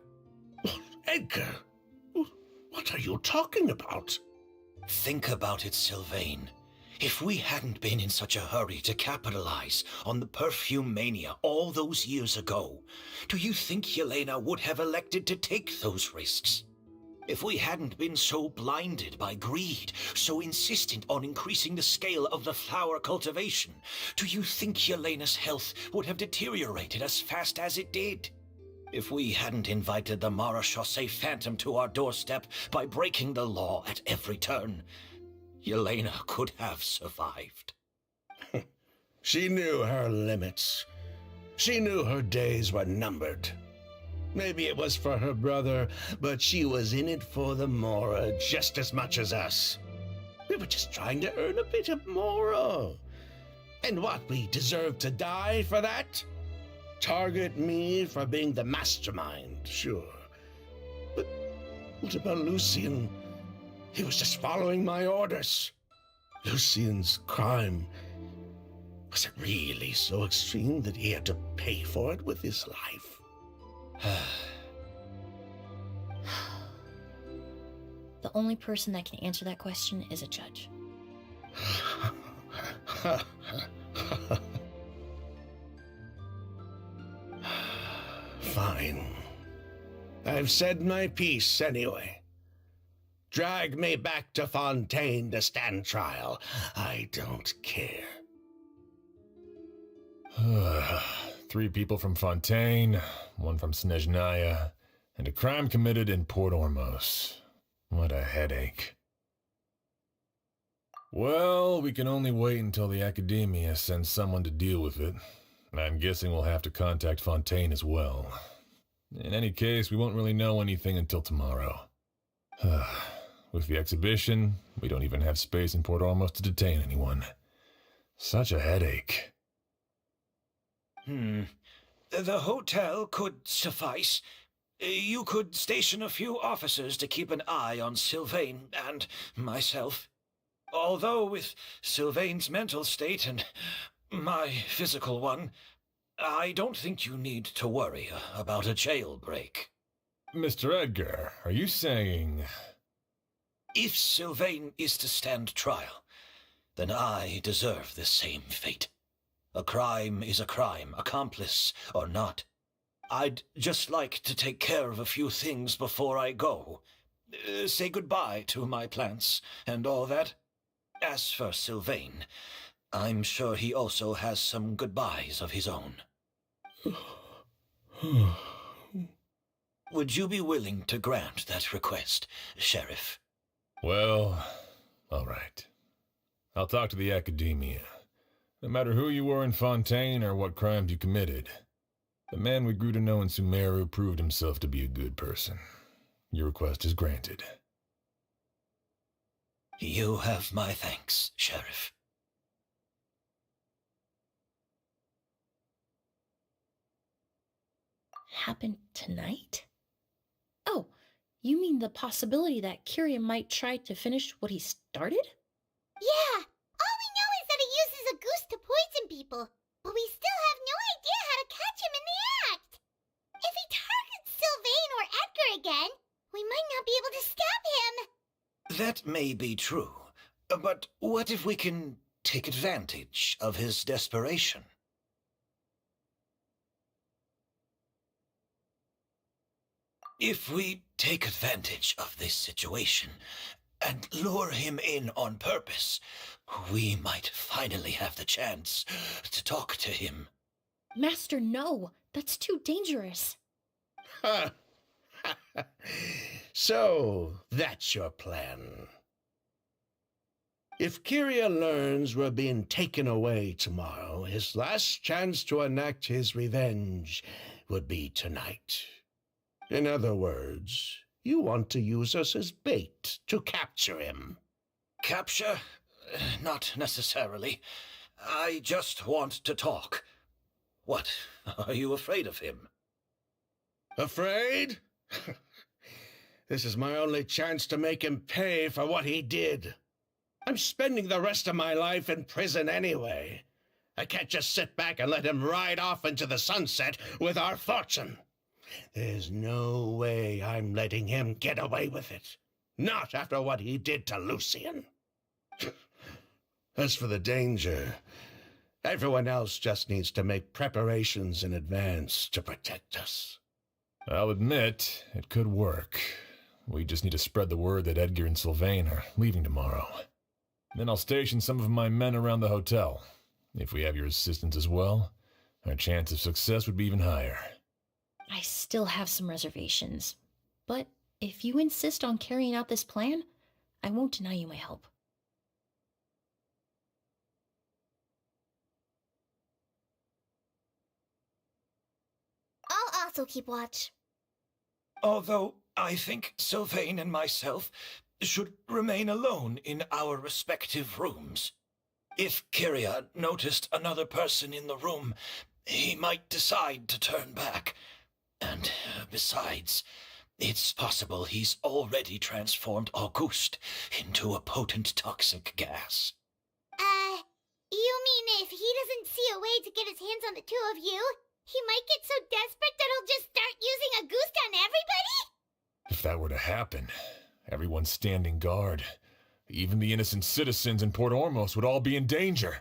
Edgar, what are you talking about? Think about it, Sylvain. If we hadn't been in such a hurry to capitalize on the perfume mania all those years ago, do you think Yelena would have elected to take those risks? If we hadn't been so blinded by greed, so insistent on increasing the scale of the flower cultivation, do you think Yelena's health would have deteriorated as fast as it did? If we hadn't invited the Marechaussee Phantom to our doorstep by breaking the law at every turn, Yelena could have survived. She knew her limits. She knew her days were numbered. Maybe it was for her brother, but she was in it for the Mora just as much as us. We were just trying to earn a bit of Mora. And what, we deserve to die for that? Target me for being the mastermind, sure. But what about Lucian? He was just following my orders. Lucian's crime, was it really so extreme that he had to pay for it with his life? The only person that can answer that question is a judge. Fine. I've said my piece anyway. Drag me back to Fontaine to stand trial. I don't care. 3 people from Fontaine, 1 from Snezhnaya, and a crime committed in Port Ormos. What a headache. Well, we can only wait until the Academia sends someone to deal with it. I'm guessing we'll have to contact Fontaine as well. In any case, we won't really know anything until tomorrow. With the exhibition, we don't even have space in Port Ormos to detain anyone. Such a headache. The hotel could suffice. You could station a few officers to keep an eye on Sylvain and myself. Although with Sylvain's mental state and my physical one, I don't think you need to worry about a jailbreak. Mr. Edgar, are you saying... If Sylvain is to stand trial, then I deserve the same fate. A crime is a crime, accomplice or not. I'd just like to take care of a few things before I go. Say goodbye to my plants and all that. As for Sylvain, I'm sure he also has some goodbyes of his own. Would you be willing to grant that request, Sheriff? Well, all right. I'll talk to the Academia. No matter who you were in Fontaine or what crimes you committed, the man we grew to know in Sumeru proved himself to be a good person. Your request is granted. You have my thanks, Sheriff. Happen tonight? Oh, you mean the possibility that Kiria might try to finish what he started? Yeah, all we know is that he uses a goose to poison people, but we still have no idea how to catch him in the act. If he targets Sylvain or Edgar again, we might not be able to stop him. That may be true, but what if we can take advantage of his desperation? If we take advantage of this situation and lure him in on purpose, we might finally have the chance to talk to him. Master, no. That's too dangerous. So, that's your plan. If Kiria learns we're being taken away tomorrow, his last chance to enact his revenge would be tonight. In other words, you want to use us as bait to capture him. Capture? Not necessarily. I just want to talk. What? Are you afraid of him? Afraid? This is my only chance to make him pay for what he did. I'm spending the rest of my life in prison anyway. I can't just sit back and let him ride off into the sunset with our fortune. There's no way I'm letting him get away with it. Not after what he did to Lucian. As for the danger, everyone else just needs to make preparations in advance to protect us. I'll admit, it could work. We just need to spread the word that Edgar and Sylvain are leaving tomorrow. Then I'll station some of my men around the hotel. If we have your assistance as well, our chance of success would be even higher. I still have some reservations. But if you insist on carrying out this plan, I won't deny you my help. I'll also keep watch. Although I think Sylvain and myself should remain alone in our respective rooms. If Kiria noticed another person in the room, he might decide to turn back. And besides, it's possible he's already transformed Auguste into a potent toxic gas. You mean if he doesn't see a way to get his hands on the two of you, he might get so desperate that he'll just start using a goose on everybody? If that were to happen, everyone standing guard, even the innocent citizens in Port Ormos would all be in danger.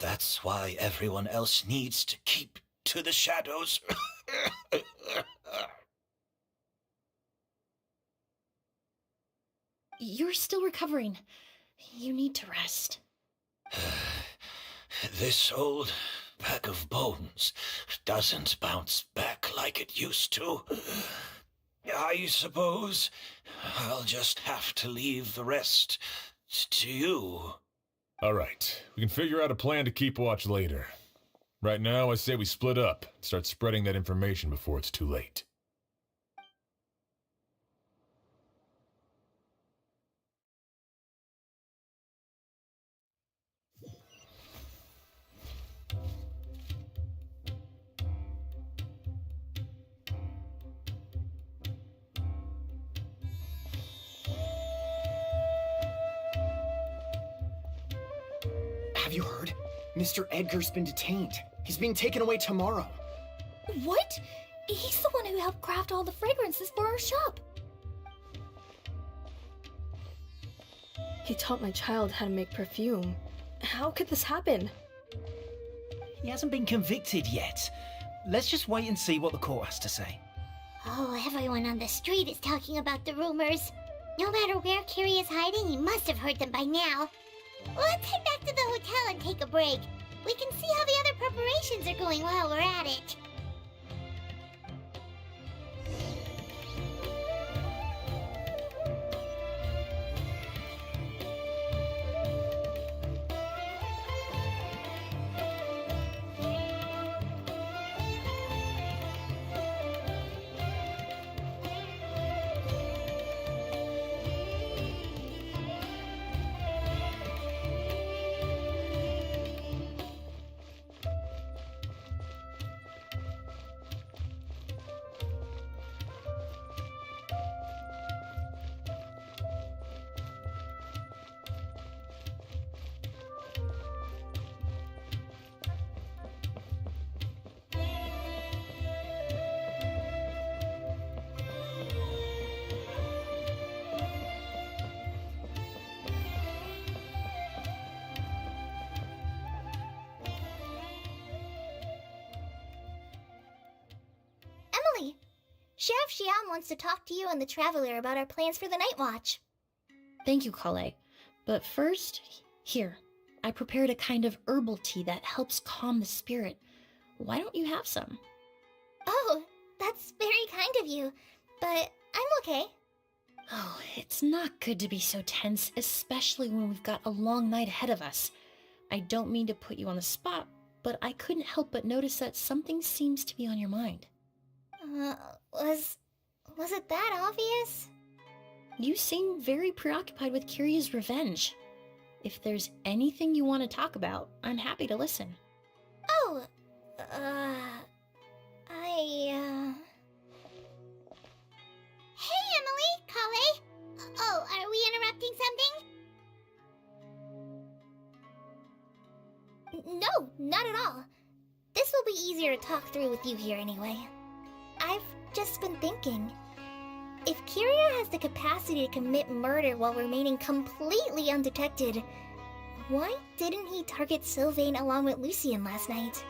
That's why everyone else needs to keep to the shadows. You're still recovering. You need to rest. This old bag of bones doesn't bounce back like it used to. I suppose I'll just have to leave the rest to you. All right, we can figure out a plan to keep watch later. Right now, I say we split up and start spreading that information before it's too late. Have you heard? Mr. Edgar's been detained. He's being taken away tomorrow. What? He's the one who helped craft all the fragrances for our shop. He taught my child how to make perfume. How could this happen? He hasn't been convicted yet. Let's just wait and see what the court has to say. Oh, everyone on the street is talking about the rumors. No matter where Kiria is hiding, he must have heard them by now. Let's head back to the hotel and take a break. We can see how the other preparations are going while we're at it. Sheriff Xian wants to talk to you and the Traveler about our plans for the Night Watch. Thank you, Kale. But first, here, I prepared a kind of herbal tea that helps calm the spirit. Why don't you have some? Oh, that's very kind of you, but I'm okay. Oh, it's not good to be so tense, especially when we've got a long night ahead of us. I don't mean to put you on the spot, but I couldn't help but notice that something seems to be on your mind. Was it that obvious? You seem very preoccupied with Kiria's revenge. If there's anything you want to talk about, I'm happy to listen. Oh, Hey, Emilie, Kale. Oh, are we interrupting something? No, not at all. This will be easier to talk through with you here anyway. I've just been thinking. If Kiria has the capacity to commit murder while remaining completely undetected, why didn't he target Sylvain along with Lucien last night?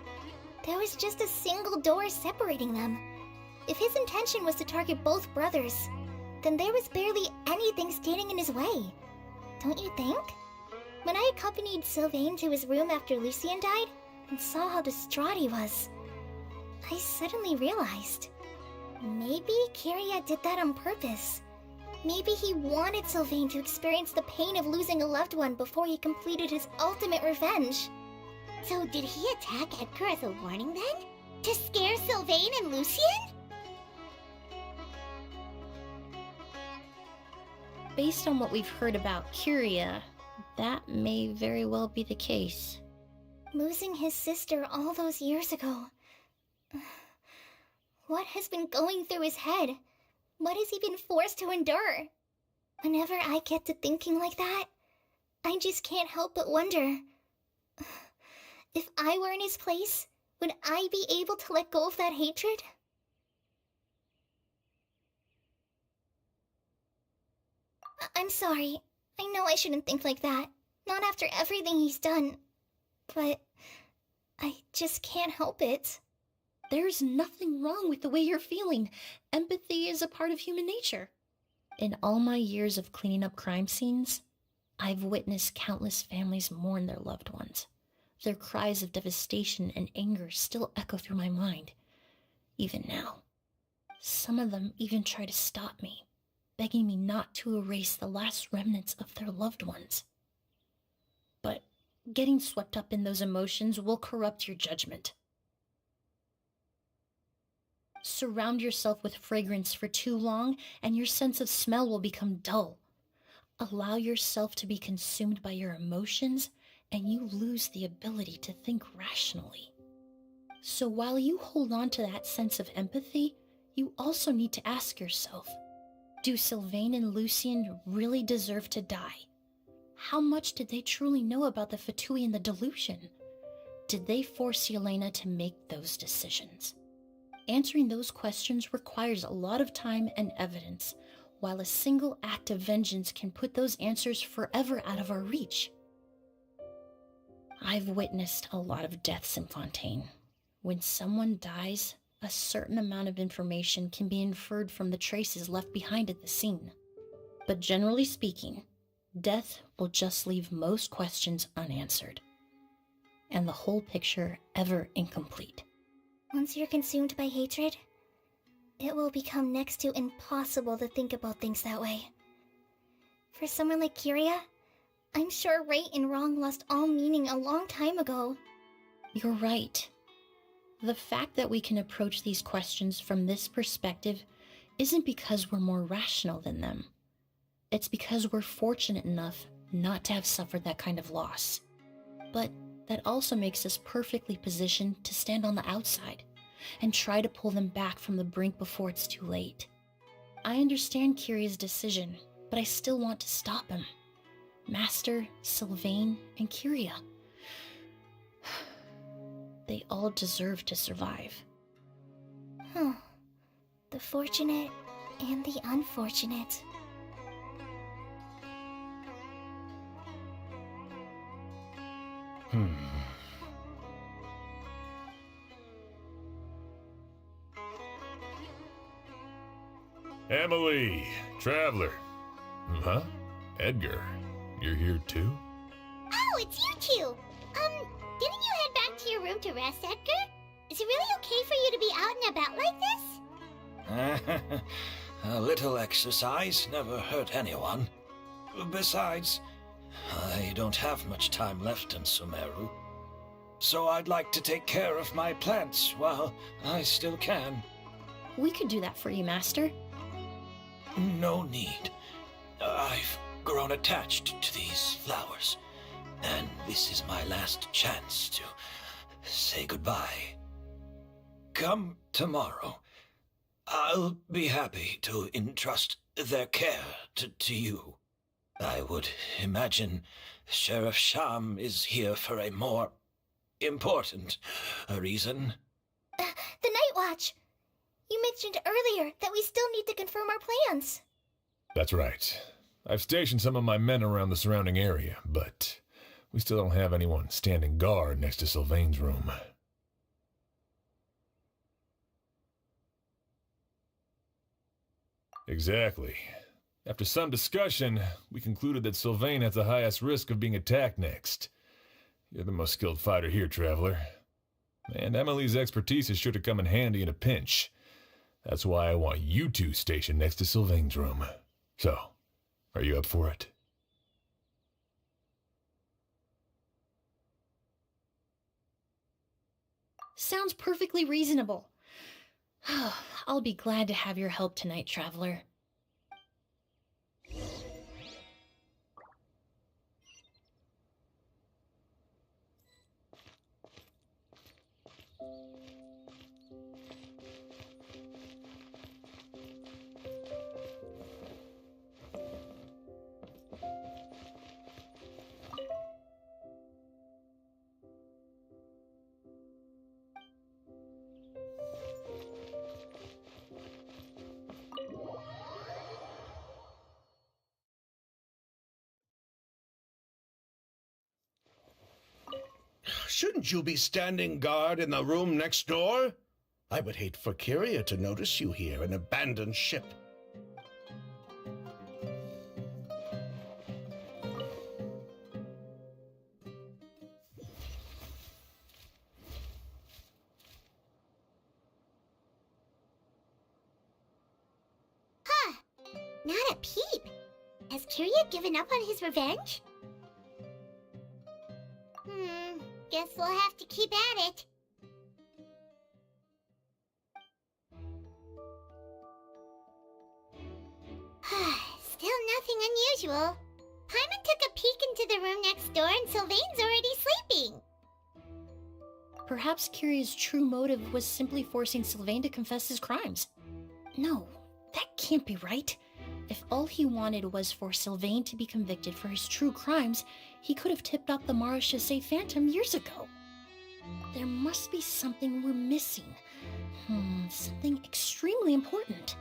There was just a single door separating them. If his intention was to target both brothers, then there was barely anything standing in his way. Don't you think? When I accompanied Sylvain to his room after Lucien died, and saw how distraught he was, I suddenly realized, maybe Kiria did that on purpose. Maybe he wanted Sylvain to experience the pain of losing a loved one before he completed his ultimate revenge. So did he attack Edgar as a warning then? To scare Sylvain and Lucien? Based on what we've heard about Kiria, that may very well be the case. Losing his sister all those years ago. What has been going through his head? What has he been forced to endure? Whenever I get to thinking like that, I just can't help but wonder. If I were in his place, would I be able to let go of that hatred? I'm sorry. I know I shouldn't think like that. Not after everything he's done. But I just can't help it. There's nothing wrong with the way you're feeling. Empathy is a part of human nature. In all my years of cleaning up crime scenes, I've witnessed countless families mourn their loved ones. Their cries of devastation and anger still echo through my mind, even now. Some of them even try to stop me, begging me not to erase the last remnants of their loved ones. But getting swept up in those emotions will corrupt your judgment. Surround yourself with fragrance for too long, and your sense of smell will become dull. Allow yourself to be consumed by your emotions, and you lose the ability to think rationally. So while you hold on to that sense of empathy, you also need to ask yourself, do Sylvain and Lucien really deserve to die? How much did they truly know about the Fatui and the delusion? Did they force Yelena to make those decisions? Answering those questions requires a lot of time and evidence, while a single act of vengeance can put those answers forever out of our reach. I've witnessed a lot of deaths in Fontaine. When someone dies, a certain amount of information can be inferred from the traces left behind at the scene. But generally speaking, death will just leave most questions unanswered, and the whole picture ever incomplete. Once you're consumed by hatred, it will become next to impossible to think about things that way. For someone like Kiria, I'm sure right and wrong lost all meaning a long time ago. You're right. The fact that we can approach these questions from this perspective isn't because we're more rational than them. It's because we're fortunate enough not to have suffered that kind of loss. But that also makes us perfectly positioned to stand on the outside and try to pull them back from the brink before it's too late. I understand Kiria's decision, but I still want to stop him. Master, Sylvain, and Kiria. They all deserve to survive. The fortunate and the unfortunate. Emilie, Traveler. Huh? Edgar, you're here too? Oh, it's you two! Didn't you head back to your room to rest, Edgar? Is it really okay for you to be out and about like this? A little exercise never hurt anyone. Besides, I don't have much time left in Sumeru. So I'd like to take care of my plants while I still can. We could do that for you, Master. No need. I've grown attached to these flowers, and this is my last chance to say goodbye. Come tomorrow. I'll be happy to entrust their care to you. I would imagine Sheriff Sham is here for a more important reason. The Night Watch! You mentioned earlier that we still need to confirm our plans. That's right. I've stationed some of my men around the surrounding area, but we still don't have anyone standing guard next to Sylvain's room. Exactly. After some discussion, we concluded that Sylvain has the highest risk of being attacked next. You're the most skilled fighter here, Traveler. And Emilie's expertise is sure to come in handy in a pinch. That's why I want you two stationed next to Sylvain's room. So, are you up for it? Sounds perfectly reasonable. I'll be glad to have your help tonight, Traveler. Shouldn't you be standing guard in the room next door? I would hate for Kyria to notice you here, an abandoned ship. Huh. Not a peep. Has Kyria given up on his revenge? Guess we'll have to keep at it. Still nothing unusual. Paimon took a peek into the room next door and Sylvain's already sleeping. Perhaps Kyria's true motive was simply forcing Sylvain to confess his crimes. No, that can't be right. If all he wanted was for Sylvain to be convicted for his true crimes, he could have tipped off the Marechaussee Phantom years ago. There must be something we're missing. Something extremely important.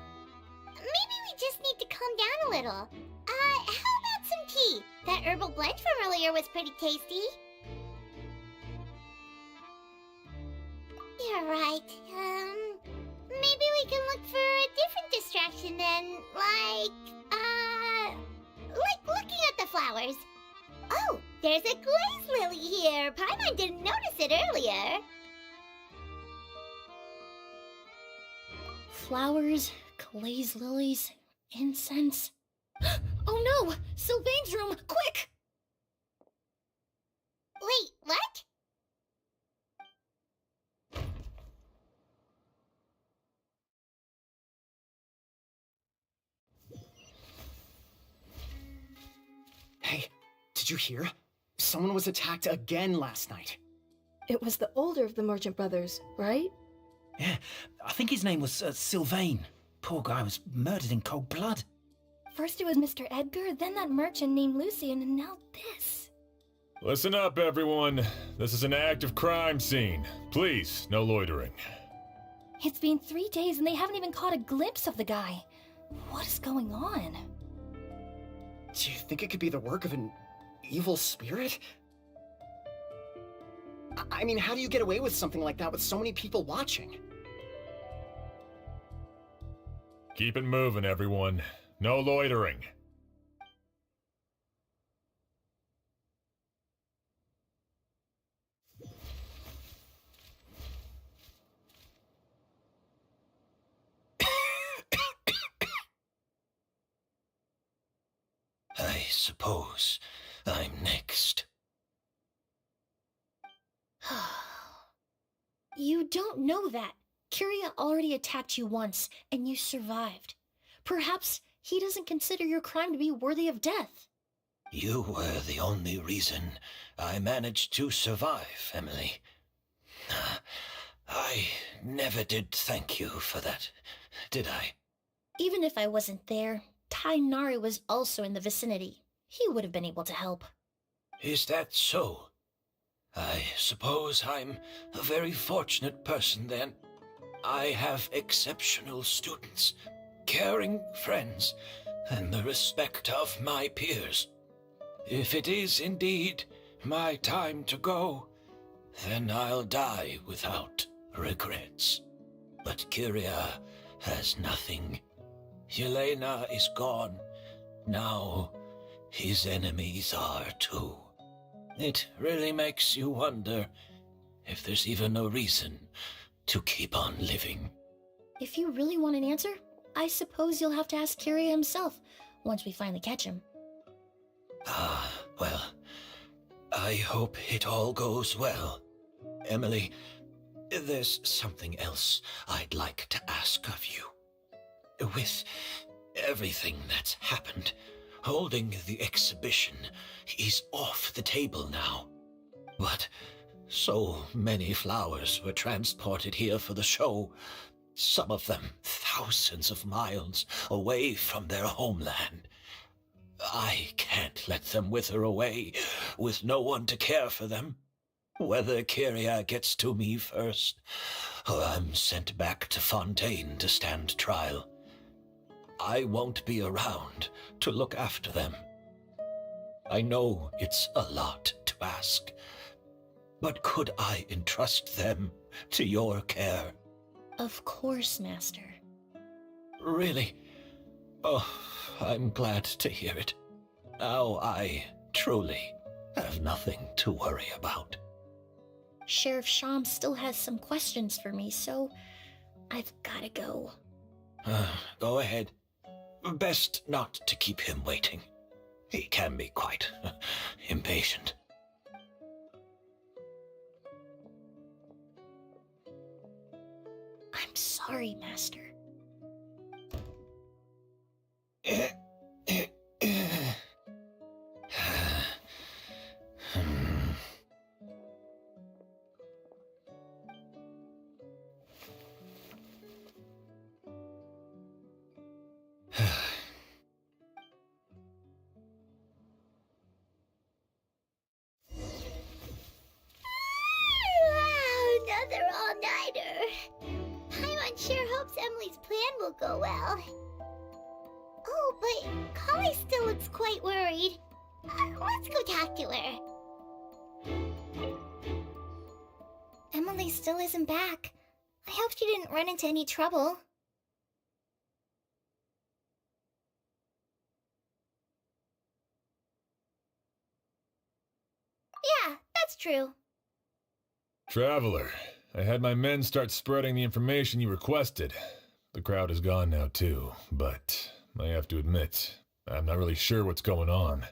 Maybe we just need to calm down a little. How about some tea? That herbal blend from earlier was pretty tasty. You're right. Maybe we can look for a different distraction then, like looking at the flowers. Oh, there's a glaze lily here. Paimon didn't notice it earlier. Flowers, glaze lilies, incense. Oh no! Sylvain's room! Quick! Wait, what? Hey, did you hear? Someone was attacked again last night. It was the older of the merchant brothers, right? Yeah, I think his name was Sylvain. Poor guy was murdered in cold blood. First it was Mr. Edgar, then that merchant named Lucian, and now this. Listen up, everyone. This is an active crime scene. Please, no loitering. It's been 3 days and they haven't even caught a glimpse of the guy. What is going on? Do you think it could be the work of an evil spirit? I mean, how do you get away with something like that with so many people watching? Keep it moving, everyone. No loitering. I suppose I'm next. You don't know that. Kyria already attacked you once, and you survived. Perhaps he doesn't consider your crime to be worthy of death. You were the only reason I managed to survive, Emilie. I never did thank you for that, did I? Even if I wasn't there, Tainari was also in the vicinity. He would have been able to help. Is that so? I suppose I'm a very fortunate person then. I have exceptional students, caring friends, and the respect of my peers. If it is indeed my time to go, then I'll die without regrets. But Kyria has nothing. Yelena is gone. Now his enemies are too. It really makes you wonder if there's even a reason to keep on living. If you really want an answer, I suppose you'll have to ask Kyria himself once we finally catch him. Well, I hope it all goes well. Emilie, there's something else I'd like to ask of you. With everything that's happened, holding the exhibition is off the table now. But so many flowers were transported here for the show, some of them thousands of miles away from their homeland. I can't let them wither away with no one to care for them. Whether Kyria gets to me first, or I'm sent back to Fontaine to stand trial, I won't be around to look after them. I know it's a lot to ask, but could I entrust them to your care? Of course, Master. Really? Oh, I'm glad to hear it. Now I truly have nothing to worry about. Sheriff Sham still has some questions for me, so I've gotta go. Go ahead. Best not to keep him waiting. He can be quite impatient. I'm sorry, Master. Another all-nighter. Paimon sure hopes Emily's plan will go well. Oh, but Kali still looks quite worried. Let's go talk to her. Emily still isn't back. I hope she didn't run into any trouble. Yeah, that's true. Traveler, I had my men start spreading the information you requested. The crowd is gone now too, but I have to admit, I'm not really sure what's going on.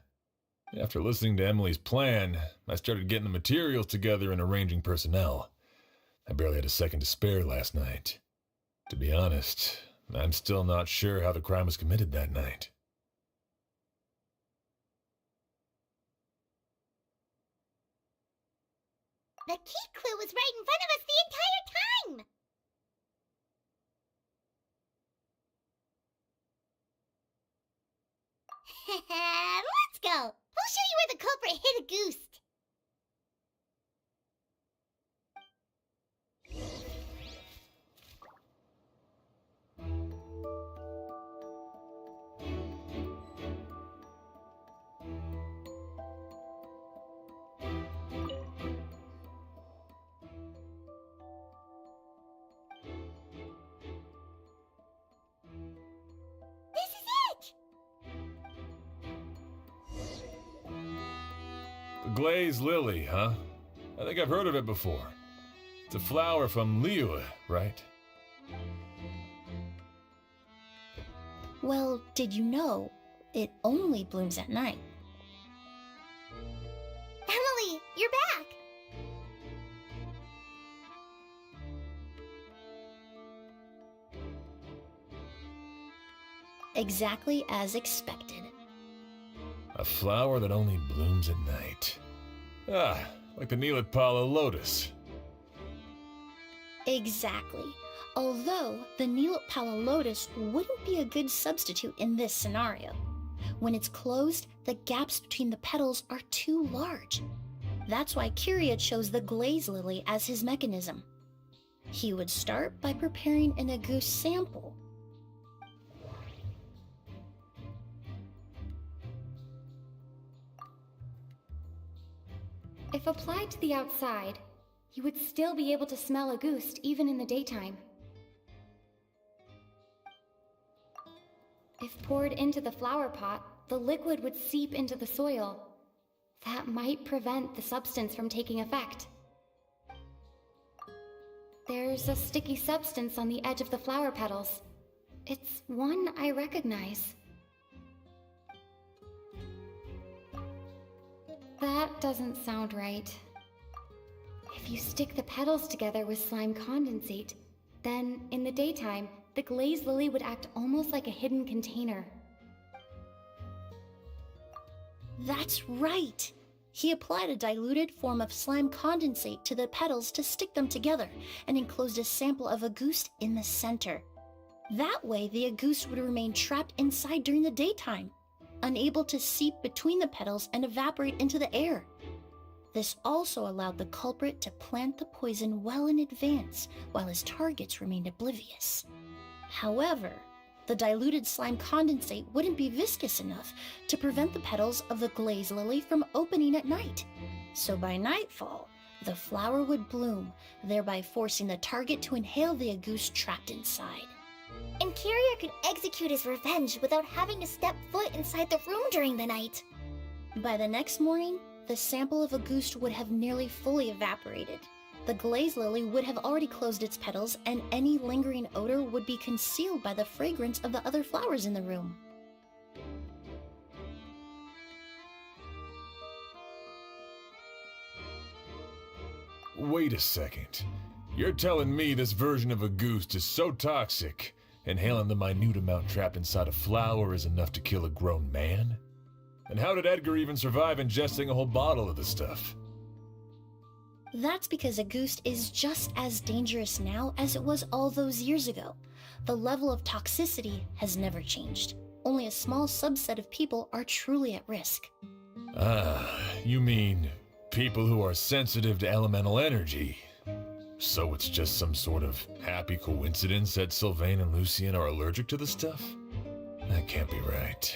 After listening to Emily's plan, I started getting the materials together and arranging personnel. I barely had a second to spare last night. To be honest, I'm still not sure how the crime was committed that night. The key clue was right in front of us the entire time! Let's go! We'll show you where the culprit hid a goose! Glazed lily, huh? I think I've heard of it before. It's a flower from Liyue, right? Well, did you know it only blooms at night? Emilie, you're back! Exactly as expected. A flower that only blooms at night. Ah, like the Neelitpala lotus. Exactly. Although the Neelitpala lotus wouldn't be a good substitute in this scenario. When it's closed, the gaps between the petals are too large. That's why Kyria chose the glaze lily as his mechanism. He would start by preparing an Agus sample. If applied to the outside, you would still be able to smell a ghost even in the daytime. If poured into the flower pot, the liquid would seep into the soil. That might prevent the substance from taking effect. There's a sticky substance on the edge of the flower petals. It's one I recognize. That doesn't sound right. If you stick the petals together with slime condensate, then in the daytime, the glazed lily would act almost like a hidden container. That's right! He applied a diluted form of slime condensate to the petals to stick them together and enclosed a sample of Auguste in the center. That way, the Auguste would remain trapped inside during the daytime, unable to seep between the petals and evaporate into the air. This also allowed the culprit to plant the poison well in advance, while his targets remained oblivious. However, the diluted slime condensate wouldn't be viscous enough to prevent the petals of the glaze lily from opening at night. So by nightfall, the flower would bloom, thereby forcing the target to inhale the Auguste trapped inside. And Kyria could execute his revenge without having to step foot inside the room during the night. By the next morning, the sample of Auguste would have nearly fully evaporated. The glaze lily would have already closed its petals, and any lingering odor would be concealed by the fragrance of the other flowers in the room. Wait a second. You're telling me this version of Auguste is so toxic, inhaling the minute amount trapped inside a flower is enough to kill a grown man? And how did Edgar even survive ingesting a whole bottle of the stuff? That's because Auguste is just as dangerous now as it was all those years ago. The level of toxicity has never changed. Only a small subset of people are truly at risk. Ah, you mean people who are sensitive to elemental energy. So it's just some sort of happy coincidence that Sylvain and Lucien are allergic to the stuff? That can't be right.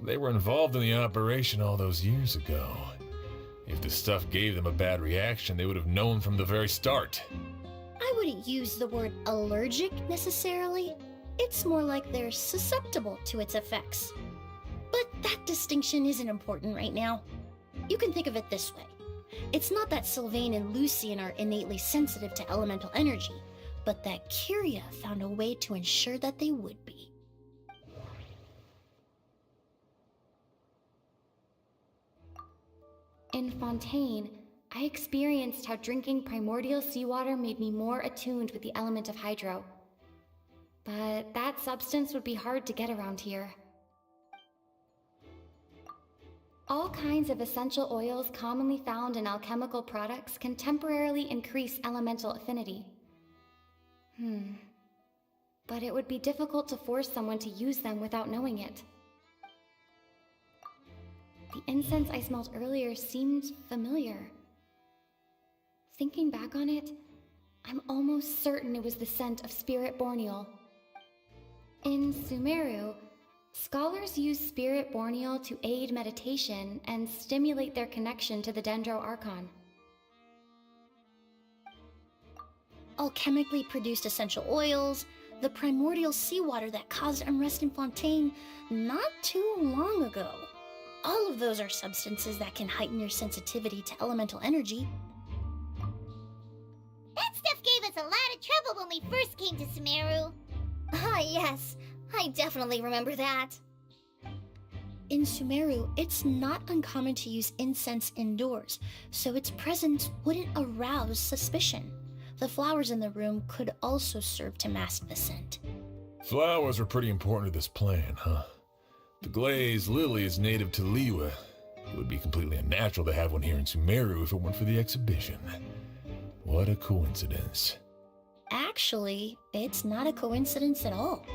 They were involved in the operation all those years ago. If the stuff gave them a bad reaction, they would have known from the very start. I wouldn't use the word allergic necessarily. It's more like they're susceptible to its effects. But that distinction isn't important right now. You can think of it this way. It's not that Sylvain and Lucien are innately sensitive to elemental energy, but that Kyria found a way to ensure that they would be. In Fontaine, I experienced how drinking primordial seawater made me more attuned with the element of hydro. But that substance would be hard to get around here. All kinds of essential oils commonly found in alchemical products can temporarily increase elemental affinity. But it would be difficult to force someone to use them without knowing it. The incense I smelled earlier seemed familiar. Thinking back on it, I'm almost certain it was the scent of spirit borneal. In Sumeru, scholars use spirit borneal to aid meditation and stimulate their connection to the Dendro Archon. Alchemically produced essential oils, the primordial seawater that caused unrest in Fontaine not too long ago. All of those are substances that can heighten your sensitivity to elemental energy. That stuff gave us a lot of trouble when we first came to Sumeru. Ah, yes. I definitely remember that. In Sumeru, it's not uncommon to use incense indoors, so its presence wouldn't arouse suspicion. The flowers in the room could also serve to mask the scent. Flowers are pretty important to this plan, huh? The glazed lily is native to Liyue. It would be completely unnatural to have one here in Sumeru if it weren't for the exhibition. What a coincidence. Actually, it's not a coincidence at all.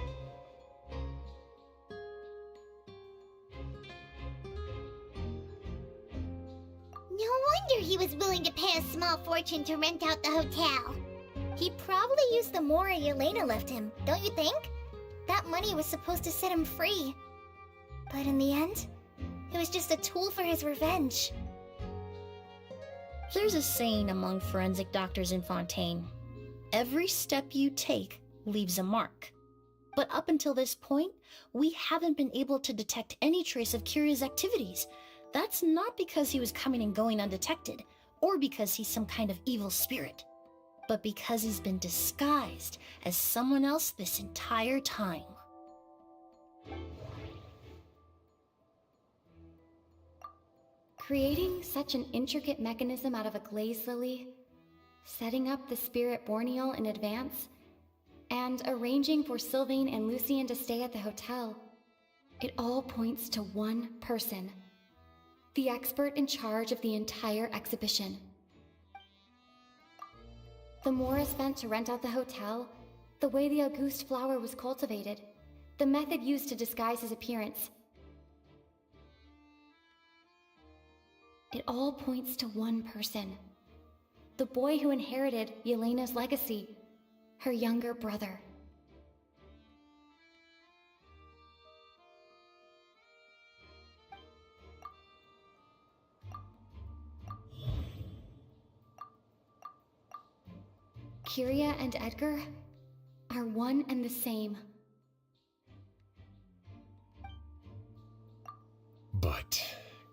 No wonder he was willing to pay a small fortune to rent out the hotel. He probably used the Mora Yelena left him, don't you think? That money was supposed to set him free. But in the end, it was just a tool for his revenge. There's a saying among forensic doctors in Fontaine. Every step you take leaves a mark. But up until this point, we haven't been able to detect any trace of Kiria's activities. That's not because he was coming and going undetected, or because he's some kind of evil spirit, but because he's been disguised as someone else this entire time. Creating such an intricate mechanism out of a glaze lily, setting up the spirit Borneal in advance, and arranging for Sylvain and Lucien to stay at the hotel. It all points to one person, the expert in charge of the entire exhibition. The Mora spent to rent out the hotel, the way the Auguste flower was cultivated, the method used to disguise his appearance. It all points to one person. The boy who inherited Yelena's legacy, her younger brother. Kiria and Edgar are one and the same. But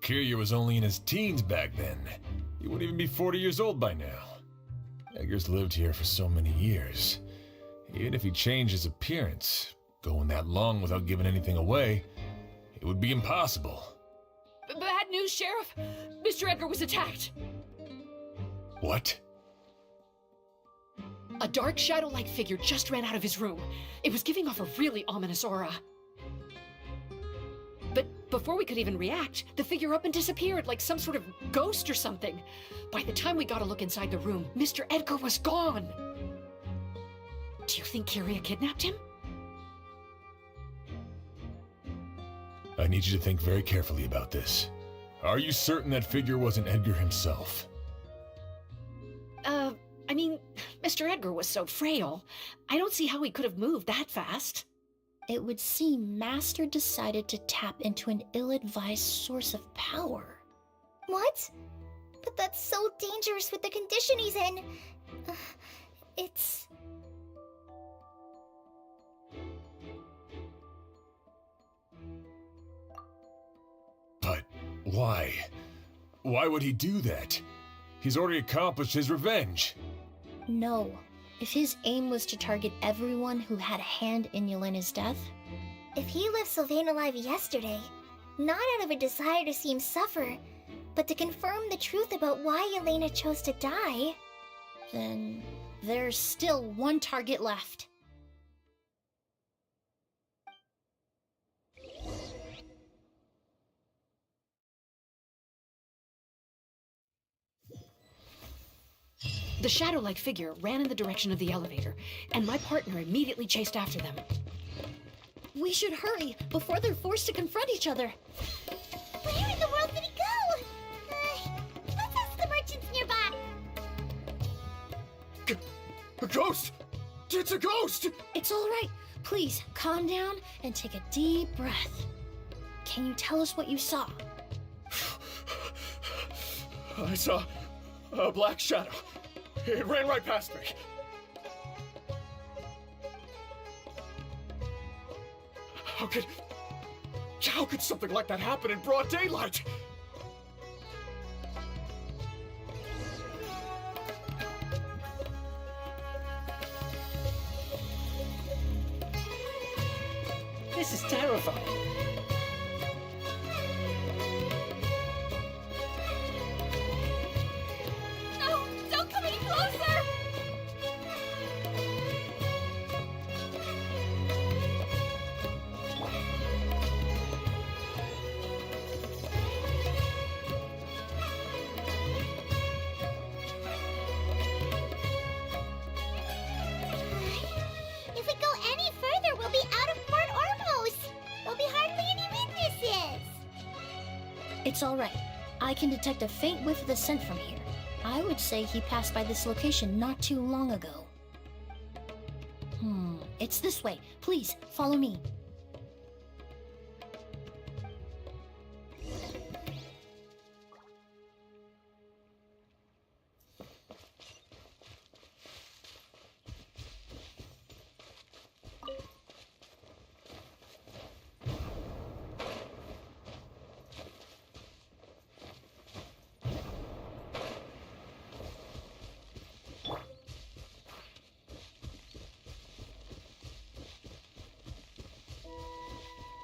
Kiria was only in his teens back then. He wouldn't even be 40 years old by now. Edgar's lived here for so many years. Even if he changed his appearance, going that long without giving anything away, it would be impossible. Bad news, Sheriff! Mr. Edgar was attacked! What? A dark shadow-like figure just ran out of his room. It was giving off a really ominous aura. But before we could even react, the figure up and disappeared like some sort of ghost or something. By the time we got a look inside the room, Mr. Edgar was gone. Do you think Kiria kidnapped him? I need you to think very carefully about this. Are you certain that figure wasn't Edgar himself? I mean, Mr. Edgar was so frail. I don't see how he could have moved that fast. It would seem Master decided to tap into an ill-advised source of power. What? But that's so dangerous with the condition he's in. It's... But why? Why would he do that? He's already accomplished his revenge. No. If his aim was to target everyone who had a hand in Yelena's death... If he left Sylvain alive yesterday, not out of a desire to see him suffer, but to confirm the truth about why Yelena chose to die... Then there's still one target left. The shadow-like figure ran in the direction of the elevator, and my partner immediately chased after them. We should hurry before they're forced to confront each other. Where in the world did he go? Let's ask the merchants nearby. A ghost! It's a ghost! It's all right. Please, calm down and take a deep breath. Can you tell us what you saw? I saw a black shadow. It ran right past me. How could something like that happen in broad daylight? This is terrifying. No! Don't come any closer! If we go any further, we'll be out of Port Ormos! There'll be hardly any witnesses! It's all right. I can detect a faint whiff of the scent from here. I would say he passed by this location not too long ago. It's this way. Please, follow me.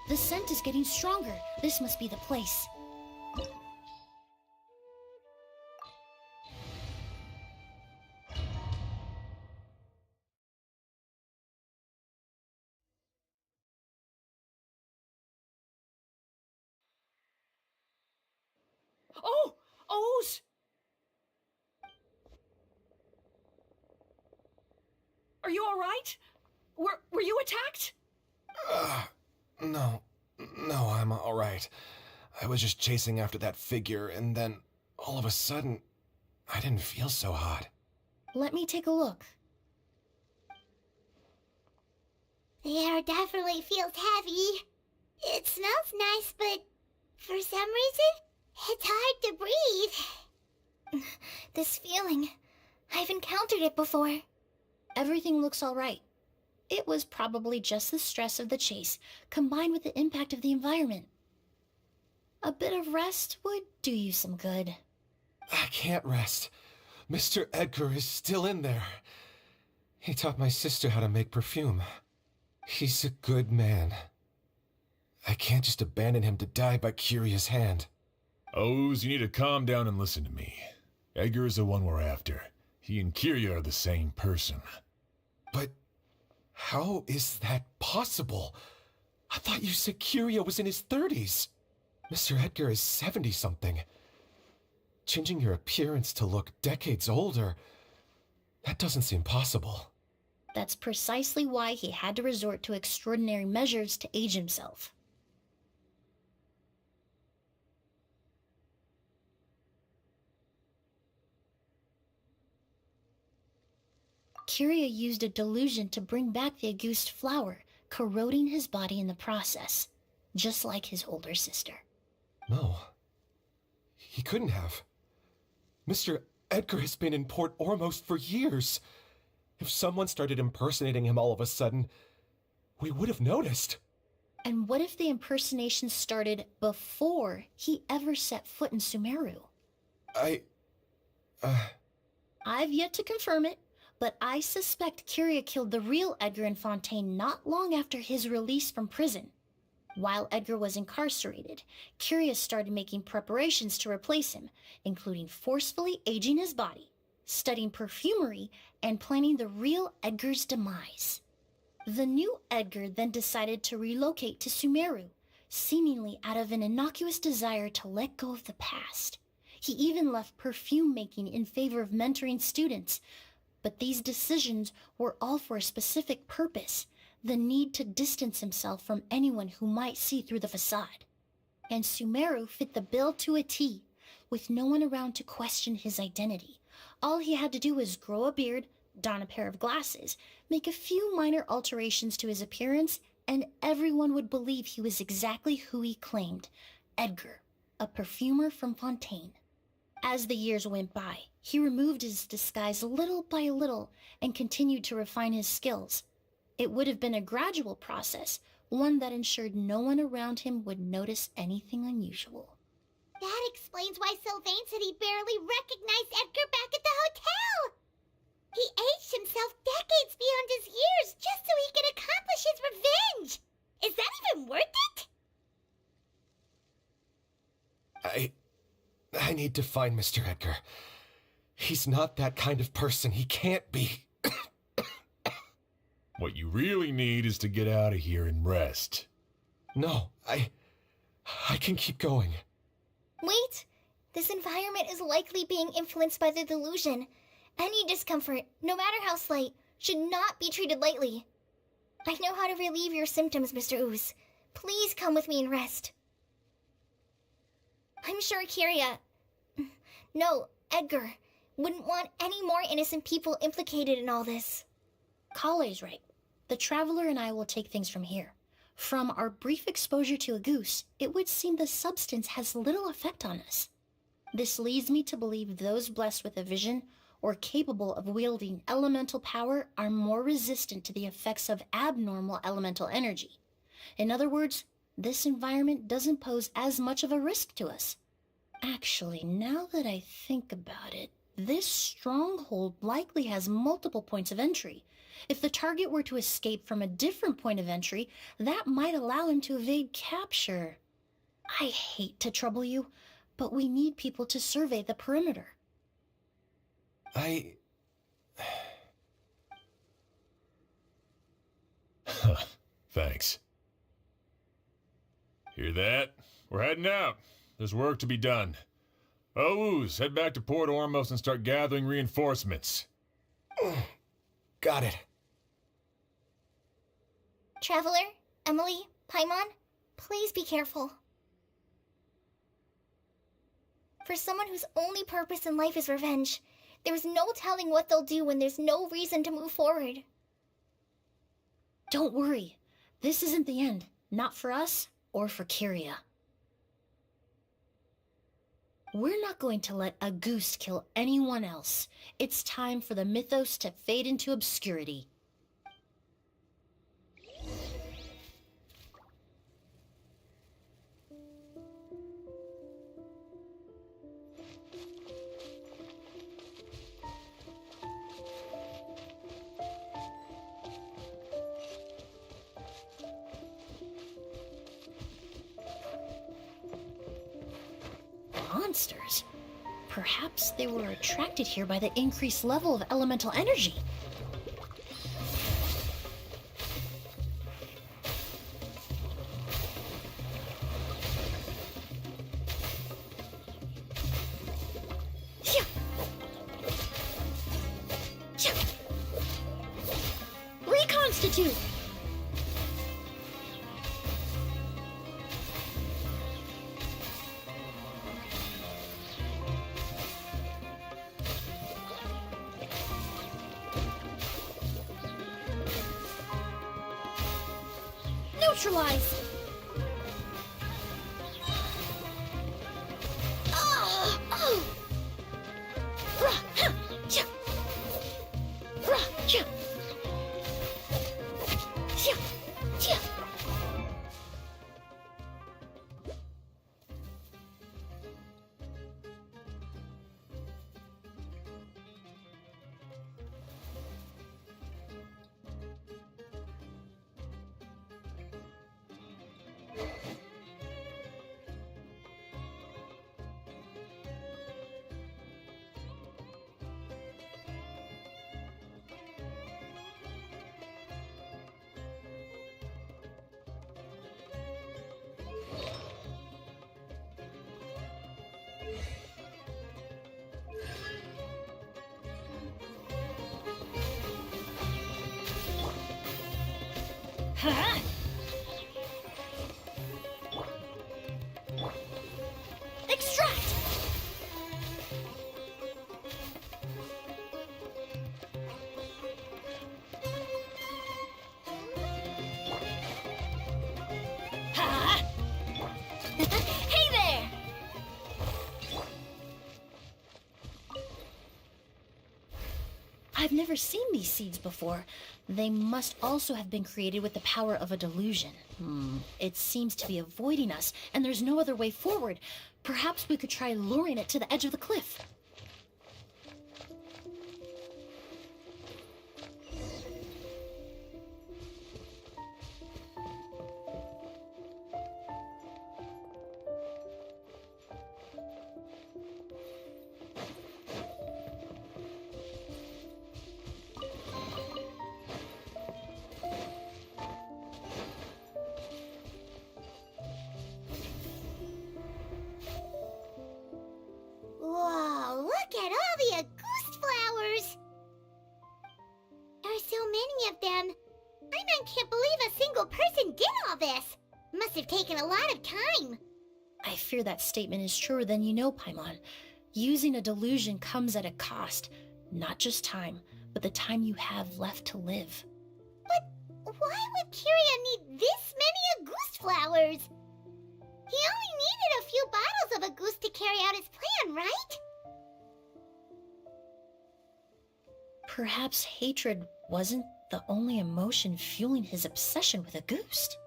The scent is getting stronger. This must be the place. Oh! O's! Are you all right? Were you attacked? No, I'm all right. I was just chasing after that figure, and then all of a sudden, I didn't feel so hot. Let me take a look. The air definitely feels heavy. It smells nice, but for some reason, it's hard to breathe. This feeling, I've encountered it before. Everything looks all right. It was probably just the stress of the chase, combined with the impact of the environment. A bit of rest would do you some good. I can't rest. Mr. Edgar is still in there. He taught my sister how to make perfume. He's a good man. I can't just abandon him to die by Curia's hand. O's, you need to calm down and listen to me. Edgar is the one we're after. He and Kyria are the same person. But how is that possible? I thought you said Kyria was in his 30s. Mr. Edgar is 70-something. Changing your appearance to look decades older, that doesn't seem possible. That's precisely why he had to resort to extraordinary measures to age himself. Kyria used a delusion to bring back the Auguste flower, corroding his body in the process, just like his older sister. No. He couldn't have. Mr. Edgar has been in Port Ormos for years. If someone started impersonating him all of a sudden, we would have noticed. And what if the impersonation started before he ever set foot in Sumeru? I've yet to confirm it, but I suspect Kyria killed the real Edgar in Fontaine not long after his release from prison. While Edgar was incarcerated, Kyria started making preparations to replace him, including forcefully aging his body, studying perfumery, and planning the real Edgar's demise. The new Edgar then decided to relocate to Sumeru, seemingly out of an innocuous desire to let go of the past. He even left perfume making in favor of mentoring students, but these decisions were all for a specific purpose: the need to distance himself from anyone who might see through the facade. And Sumeru fit the bill to a T, with no one around to question his identity. All he had to do was grow a beard, don a pair of glasses, make a few minor alterations to his appearance, and everyone would believe he was exactly who he claimed: Edgar, a perfumer from Fontaine. As the years went by, he removed his disguise little by little and continued to refine his skills. It would have been a gradual process, one that ensured no one around him would notice anything unusual. That explains why Sylvain said he barely recognized Edgar back at the hotel. He aged himself decades beyond his years just so he could accomplish his revenge. Is that even worth it? I need to find Mr. Edgar. He's not that kind of person. He can't be. What you really need is to get out of here and rest. No, I can keep going. Wait! This environment is likely being influenced by the delusion. Any discomfort, no matter how slight, should not be treated lightly. I know how to relieve your symptoms, Mr. Ooze. Please come with me and rest. I'm sure Kyria... No, Edgar wouldn't want any more innocent people implicated in all this. Kale's right. The Traveler and I will take things from here. From our brief exposure to a goose, it would seem the substance has little effect on us. This leads me to believe those blessed with a vision or capable of wielding elemental power are more resistant to the effects of abnormal elemental energy. In other words, this environment doesn't pose as much of a risk to us. Actually, now that I think about it, this stronghold likely has multiple points of entry. If the target were to escape from a different point of entry, that might allow him to evade capture. I hate to trouble you, but we need people to survey the perimeter. Thanks. Hear that? We're heading out. There's work to be done. Ooze, head back to Port Ormos and start gathering reinforcements. Got it. Traveler, Emilie, Paimon, please be careful. For someone whose only purpose in life is revenge, there's no telling what they'll do when there's no reason to move forward. Don't worry. This isn't the end. Not for us or for Kyria. We're not going to let a goose kill anyone else. It's time for the mythos to fade into obscurity. Monsters. Perhaps they were attracted here by the increased level of elemental energy. Reconstitute! Neutralize! Extract! Hey there! I've never never seen these seeds before. They must also have been created with the power of a delusion. It seems to be avoiding us, and there's no other way forward. Perhaps we could try luring it to the edge of the cliff. Whoa, look at all the Auguste flowers! There are so many of them. I can't believe a single person did all this. Must have taken a lot of time. I fear that statement is truer than you know, Paimon. Using a delusion comes at a cost. Not just time, but the time you have left to live. But why would Kyria need this many Auguste flowers? He only needed a few bottles of Auguste to carry out his plan, right? Perhaps hatred wasn't the only emotion fueling his obsession with Auguste.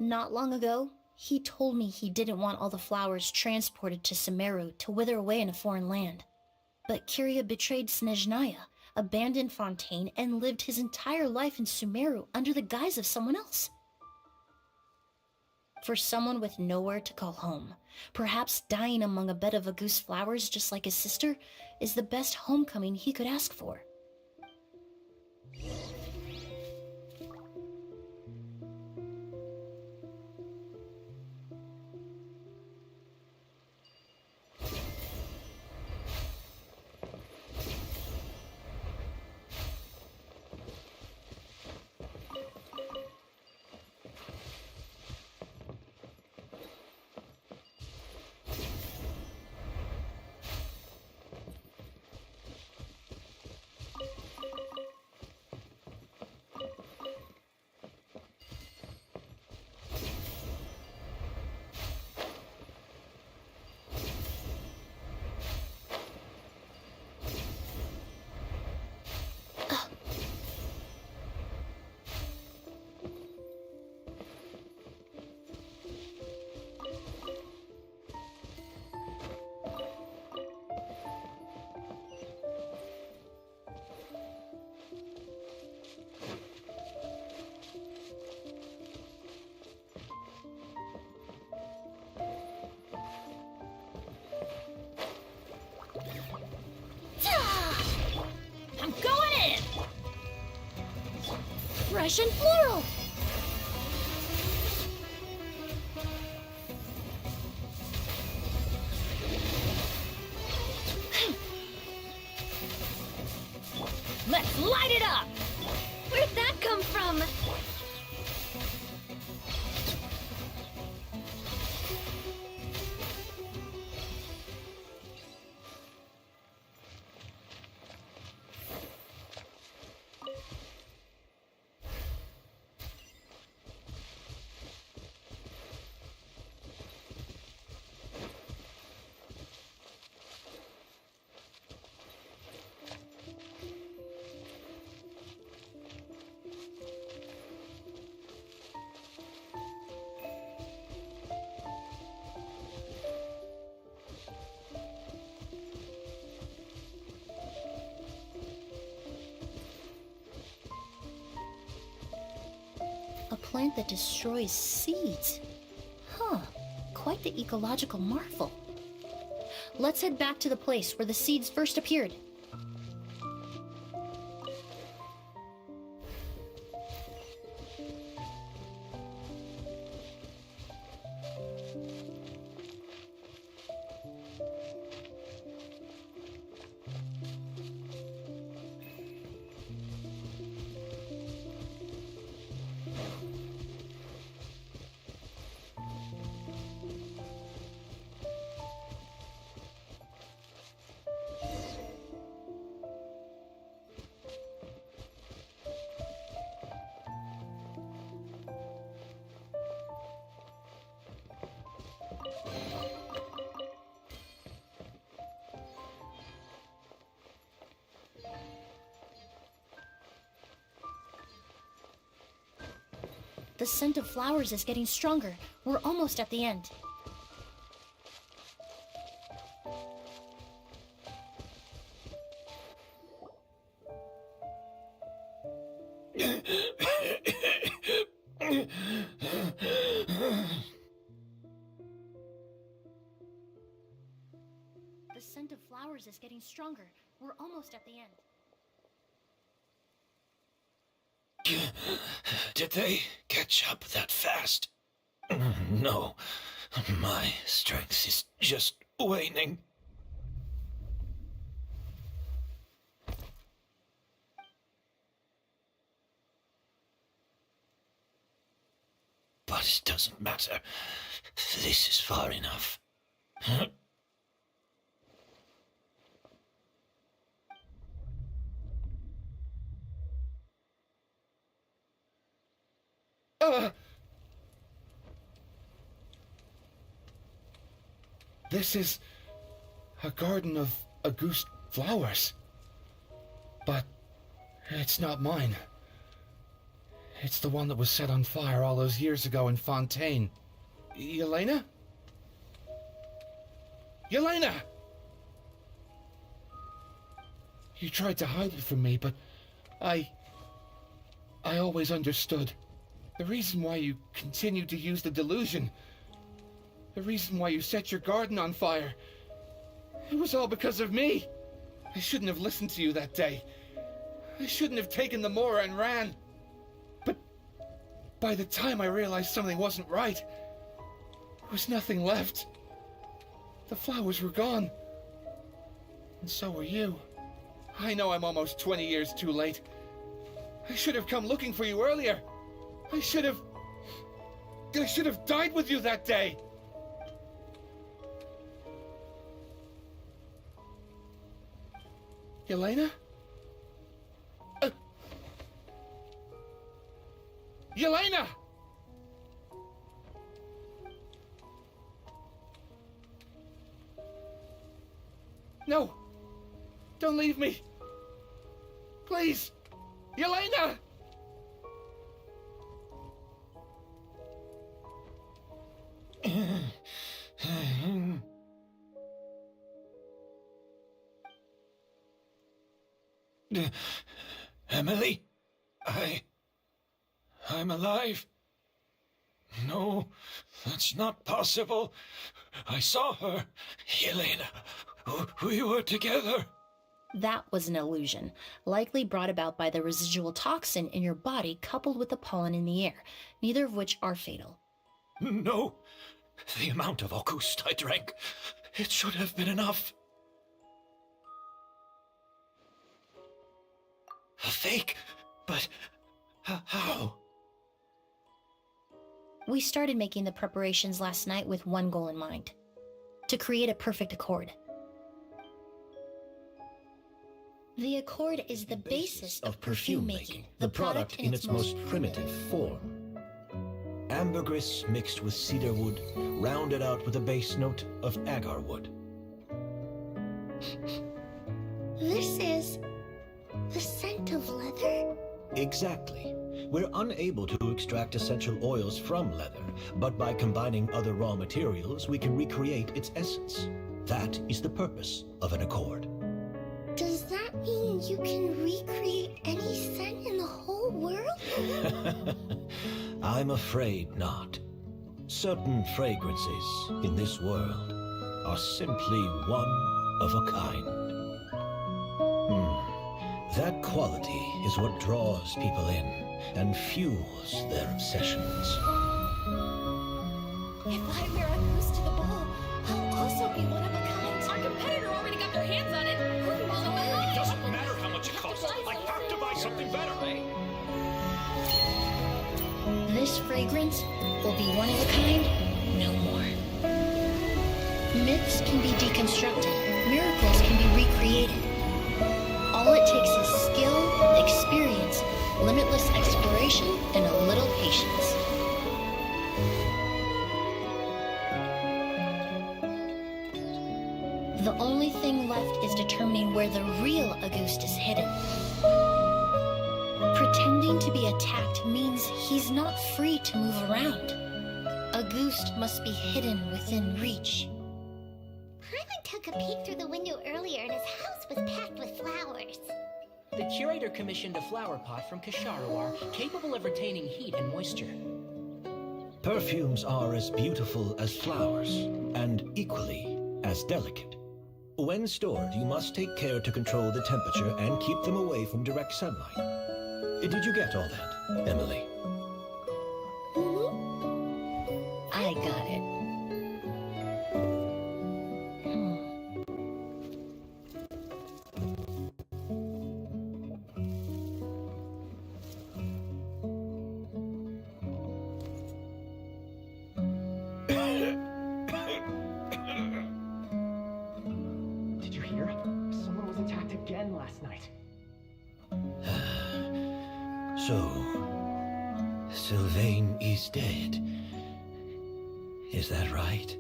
Not long ago, he told me he didn't want all the flowers transported to Sumeru to wither away in a foreign land. But Kyria betrayed Snezhnaya, abandoned Fontaine, and lived his entire life in Sumeru under the guise of someone else. For someone with nowhere to call home, perhaps dying among a bed of Auguste flowers just like his sister is the best homecoming he could ask for. I'm going in! Fresh and floral! Let's light it up! Where'd that come from? A plant that destroys seeds. Huh, quite the ecological marvel. Let's head back to the place where the seeds first appeared. The scent of flowers is getting stronger. We're almost at the end. The scent of flowers is getting stronger. We're almost at the end. Did they catch up that fast? No, my strength is just waning. But it doesn't matter. This is far enough. This is a garden of Auguste flowers. But it's not mine. It's the one that was set on fire all those years ago in Fontaine. Yelena? Yelena! You tried to hide it from me, but I always understood. The reason why you continued to use the delusion, the reason why you set your garden on fire, it was all because of me. I shouldn't have listened to you that day. I shouldn't have taken the Mora and ran. But by the time I realized something wasn't right, there was nothing left. The flowers were gone. And so were you. I know I'm almost 20 years too late. I should have come looking for you earlier. I should have died with you that day. Yelena? Yelena! No! Don't leave me! Please! Yelena! Emilie? I'm alive. No, that's not possible. I saw her. Yelena, we were together. That was an illusion, likely brought about by the residual toxin in your body coupled with the pollen in the air, neither of which are fatal. No, the amount of Auguste I drank, it should have been enough. A fake? But how? We started making the preparations last night with one goal in mind: to create a perfect accord. The accord is the basis of perfume making, the product in its most primitive form. Ambergris mixed with cedarwood, rounded out with a base note of agarwood. This is the scent of leather? Exactly. We're unable to extract essential oils from leather, but by combining other raw materials, we can recreate its essence. That is the purpose of an accord. Does that mean you can recreate any scent in the whole world? I'm afraid not. Certain fragrances in this world are simply one of a kind. That quality is what draws people in and fuels their obsessions. If I wear a goose to the ball, I'll also be one of a kind. Our competitor already got their hands on it. It doesn't matter how much it costs. I have to buy something better. This fragrance will be one of a kind, no more. Myths can be deconstructed, miracles can be recreated. All it takes is skill, experience, limitless exploration, and a little patience. The only thing left is determining where the real Auguste is hidden. Pretending to be attacked means he's is not free to move around. A ghost must be hidden within reach. Paimon took a peek through the window earlier and his house was packed with flowers. The curator commissioned a flower pot from Kasharawar capable of retaining heat and moisture. Perfumes are as beautiful as flowers, and equally as delicate. When stored, you must take care to control the temperature and keep them away from direct sunlight. Did you get all that, Emilie? I got it. Did you hear? Someone was attacked again last night. So, Sylvain is dead. Is that right?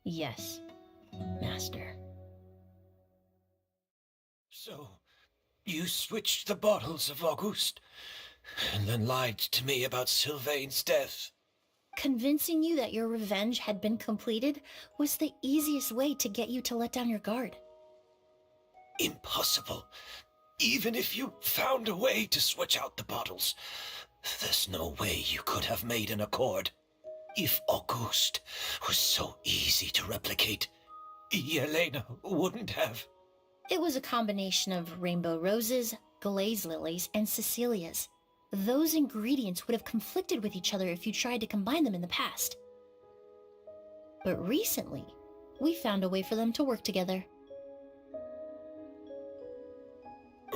Yes, Master. So, you switched the bottles of Auguste, and then lied to me about Sylvain's death. Convincing you that your revenge had been completed was the easiest way to get you to let down your guard. Impossible. Even if you found a way to switch out the bottles, there's no way you could have made an accord. If Auguste was so easy to replicate, Yelena wouldn't have. It was a combination of rainbow roses, glaze lilies, and Cecilias. Those ingredients would have conflicted with each other if you tried to combine them in the past. But recently, we found a way for them to work together.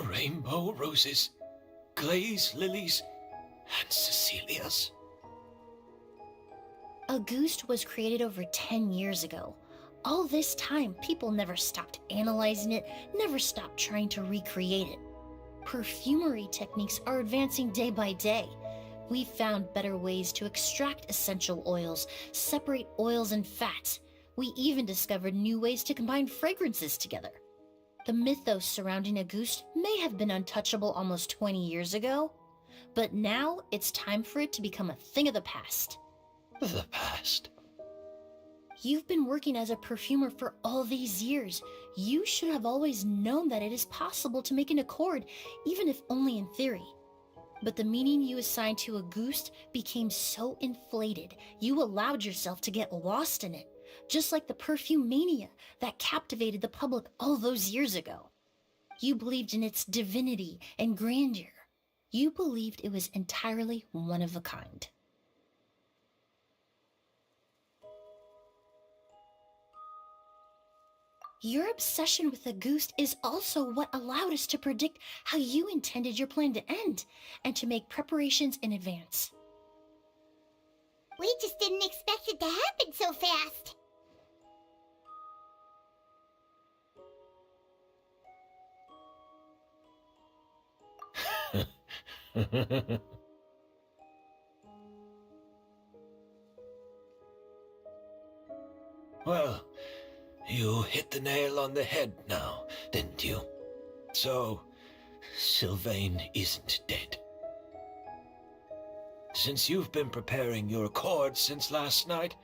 Rainbow roses, glaze lilies, and Cecilias. Auguste was created over 10 years ago. All this time, people never stopped analyzing it, never stopped trying to recreate it. Perfumery techniques are advancing day by day. We've found better ways to extract essential oils, separate oils and fats. We even discovered new ways to combine fragrances together. The mythos surrounding Auguste may have been untouchable almost 20 years ago, but now it's time for it to become a thing of the past. The past? You've been working as a perfumer for all these years. You should have always known that it is possible to make an accord, even if only in theory. But the meaning you assigned to Auguste became so inflated, you allowed yourself to get lost in it, just like the perfume mania that captivated the public all those years ago. You believed in its divinity and grandeur. You believed it was entirely one of a kind. Your obsession with Auguste is also what allowed us to predict how you intended your plan to end, and to make preparations in advance. We just didn't expect it to happen so fast. Well, you hit the nail on the head now, didn't you? So, Sylvain isn't dead. Since you've been preparing your accord since last night,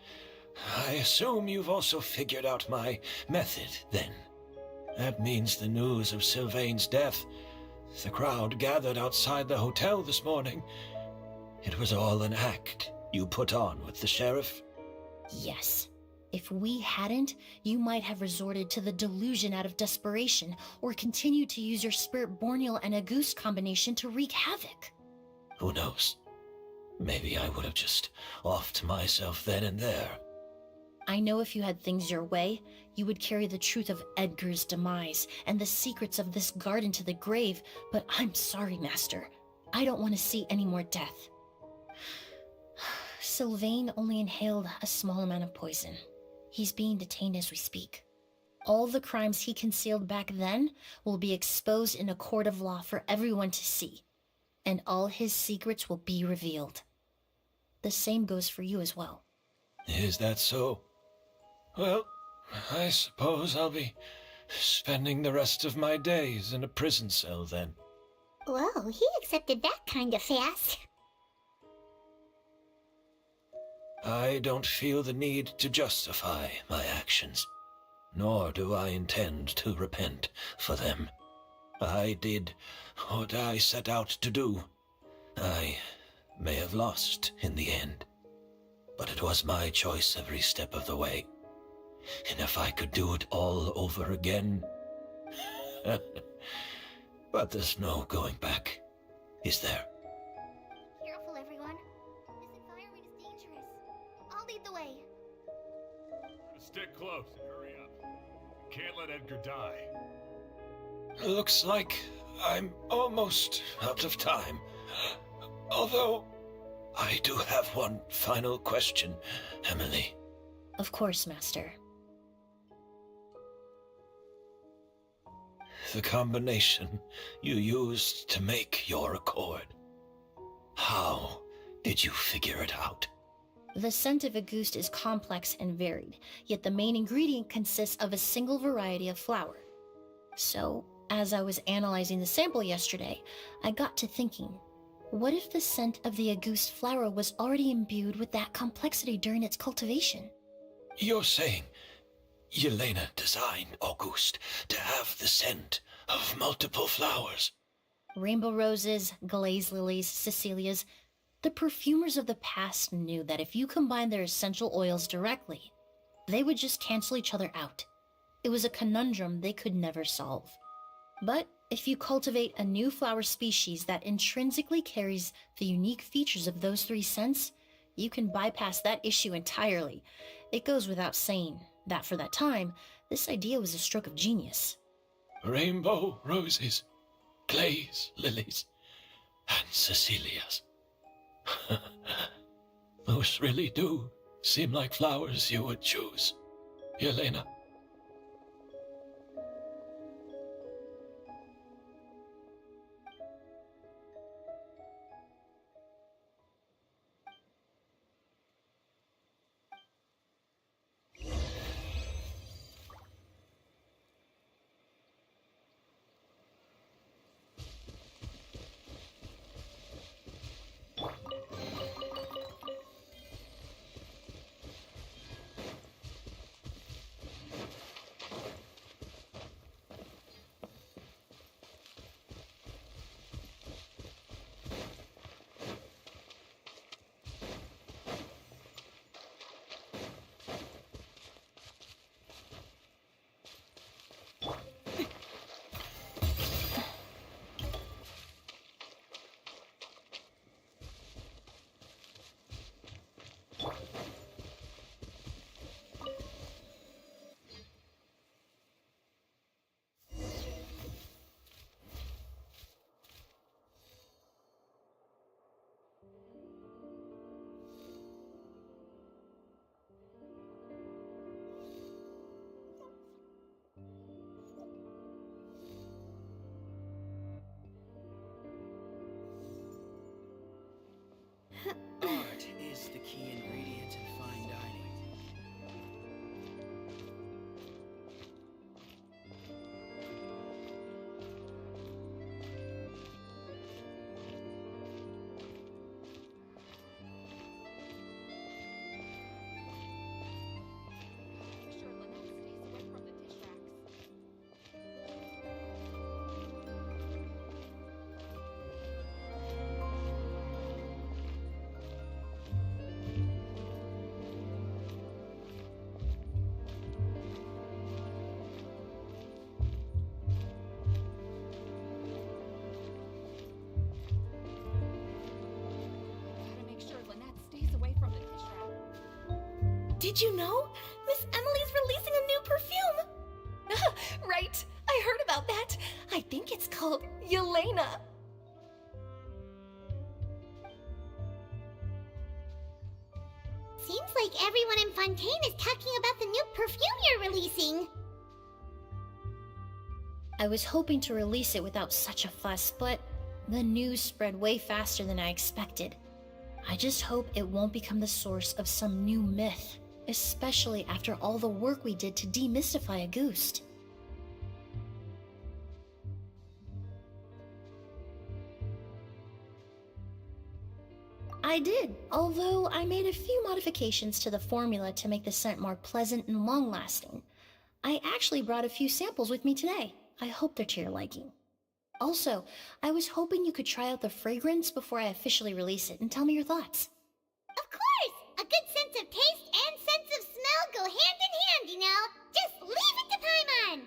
I assume you've also figured out my method, then. That means the news of Sylvain's death. The crowd gathered outside the hotel this morning. It was all an act you put on with the sheriff? Yes. If we hadn't, you might have resorted to the delusion out of desperation, or continued to use your spirit borneal and Auguste combination to wreak havoc. Who knows? Maybe I would have just offed myself then and there. I know if you had things your way, you would carry the truth of Edgar's demise and the secrets of this garden to the grave, but I'm sorry, Master. I don't want to see any more death. Sylvain only inhaled a small amount of poison. He's being detained as we speak. All the crimes he concealed back then will be exposed in a court of law for everyone to see, and all his secrets will be revealed. The same goes for you as well. Is that so? Well, I suppose I'll be spending the rest of my days in a prison cell then. Whoa, he accepted that kind of fast. I don't feel the need to justify my actions, nor do I intend to repent for them. I did what I set out to do. I may have lost in the end, but it was my choice every step of the way. And if I could do it all over again... But there's no going back, is there? Careful, everyone. This environment is dangerous. I'll lead the way. Stick close and hurry up. Can't let Edgar die. Looks like I'm almost out of time. Although, I do have one final question, Emilie. Of course, Master. The combination you used to make your accord. How did you figure it out? The scent of a goose is complex and varied, yet the main ingredient consists of a single variety of flower. So, as I was analyzing the sample yesterday, I got to thinking, what if the scent of the Auguste flower was already imbued with that complexity during its cultivation? You're saying Yelena designed Auguste to have the scent of multiple flowers? Rainbow roses, glaze lilies, Cecilias. The perfumers of the past knew that if you combine their essential oils directly, they would just cancel each other out. It was a conundrum they could never solve. But if you cultivate a new flower species that intrinsically carries the unique features of those three scents, you can bypass that issue entirely. It goes without saying that for that time, this idea was a stroke of genius. Rainbow roses, glaze lilies, and Cecilias. Those really do seem like flowers you would choose, Yelena. Art is the key ingredient in fine dining. Did you know? Miss Emilie's releasing a new perfume! Right, I heard about that. I think it's called Yelena. Seems like everyone in Fontaine is talking about the new perfume you're releasing. I was hoping to release it without such a fuss, but the news spread way faster than I expected. I just hope it won't become the source of some new myth, especially after all the work we did to demystify Auguste. I did, although I made a few modifications to the formula to make the scent more pleasant and long-lasting. I actually brought a few samples with me today. I hope they're to your liking. Also, I was hoping you could try out the fragrance before I officially release it and tell me your thoughts. Of course! A good sense of taste and sense of smell go hand in hand, you know? Just leave it to Paimon!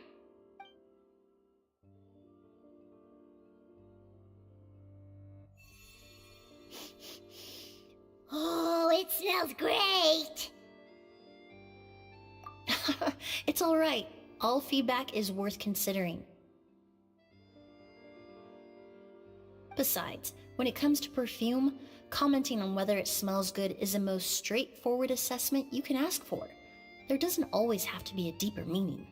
Oh, it smells great! It's alright. All feedback is worth considering. Besides, when it comes to perfume, commenting on whether it smells good is the most straightforward assessment you can ask for. There doesn't always have to be a deeper meaning.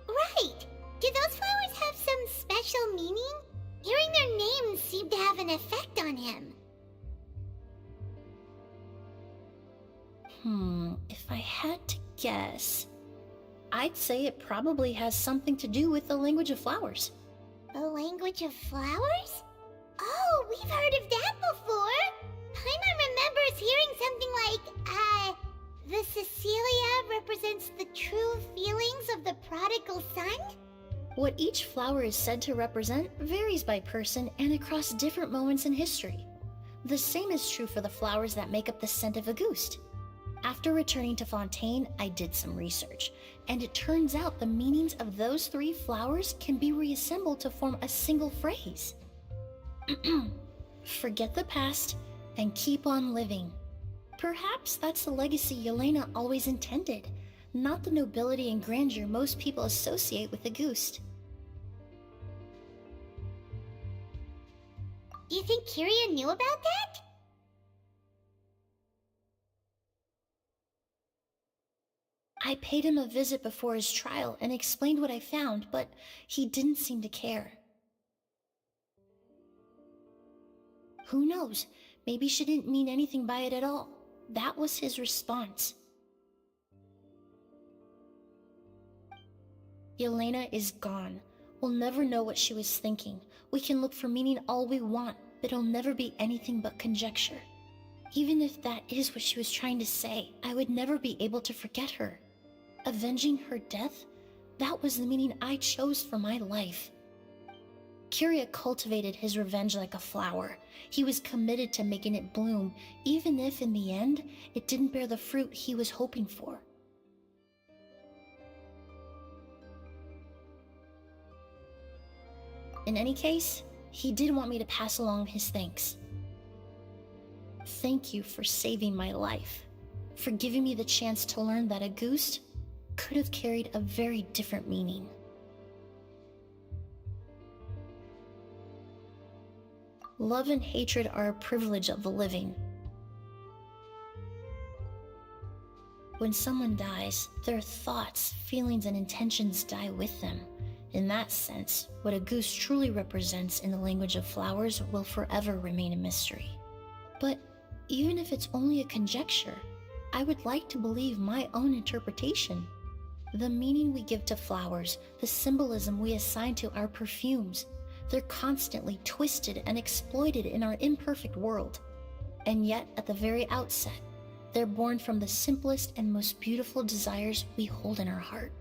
Right! Do those flowers have some special meaning? Hearing their names seemed to have an effect on him. If I had to guess, I'd say it probably has something to do with the language of flowers. The language of flowers? Oh, we've heard of that before! Paimon remembers hearing something like, the Cecilia represents the true feelings of the prodigal son? What each flower is said to represent varies by person and across different moments in history. The same is true for the flowers that make up the scent of a ghost. After returning to Fontaine, I did some research, and it turns out the meanings of those 3 flowers can be reassembled to form a single phrase. Forget the past and keep on living. Perhaps that's the legacy Yelena always intended, not the nobility and grandeur most people associate with a ghost. You think Kiria knew about that? I paid him a visit before his trial and explained what I found, but he didn't seem to care. Who knows? Maybe she didn't mean anything by it at all. That was his response. Yelena is gone. We'll never know what she was thinking. We can look for meaning all we want, but it'll never be anything but conjecture. Even if that is what she was trying to say, I would never be able to forget her. Avenging her death? That was the meaning I chose for my life. Kiria cultivated his revenge like a flower. He was committed to making it bloom, even if in the end, it didn't bear the fruit he was hoping for. In any case, he did want me to pass along his thanks. Thank you for saving my life, for giving me the chance to learn that a ghost could have carried a very different meaning. Love and hatred are a privilege of the living. When someone dies, their thoughts, feelings, and intentions die with them. In that sense, what a goose truly represents in the language of flowers will forever remain a mystery. But even if it's only a conjecture, I would like to believe my own interpretation. The meaning we give to flowers, the symbolism we assign to our perfumes, they're constantly twisted and exploited in our imperfect world. And yet, at the very outset, they're born from the simplest and most beautiful desires we hold in our heart.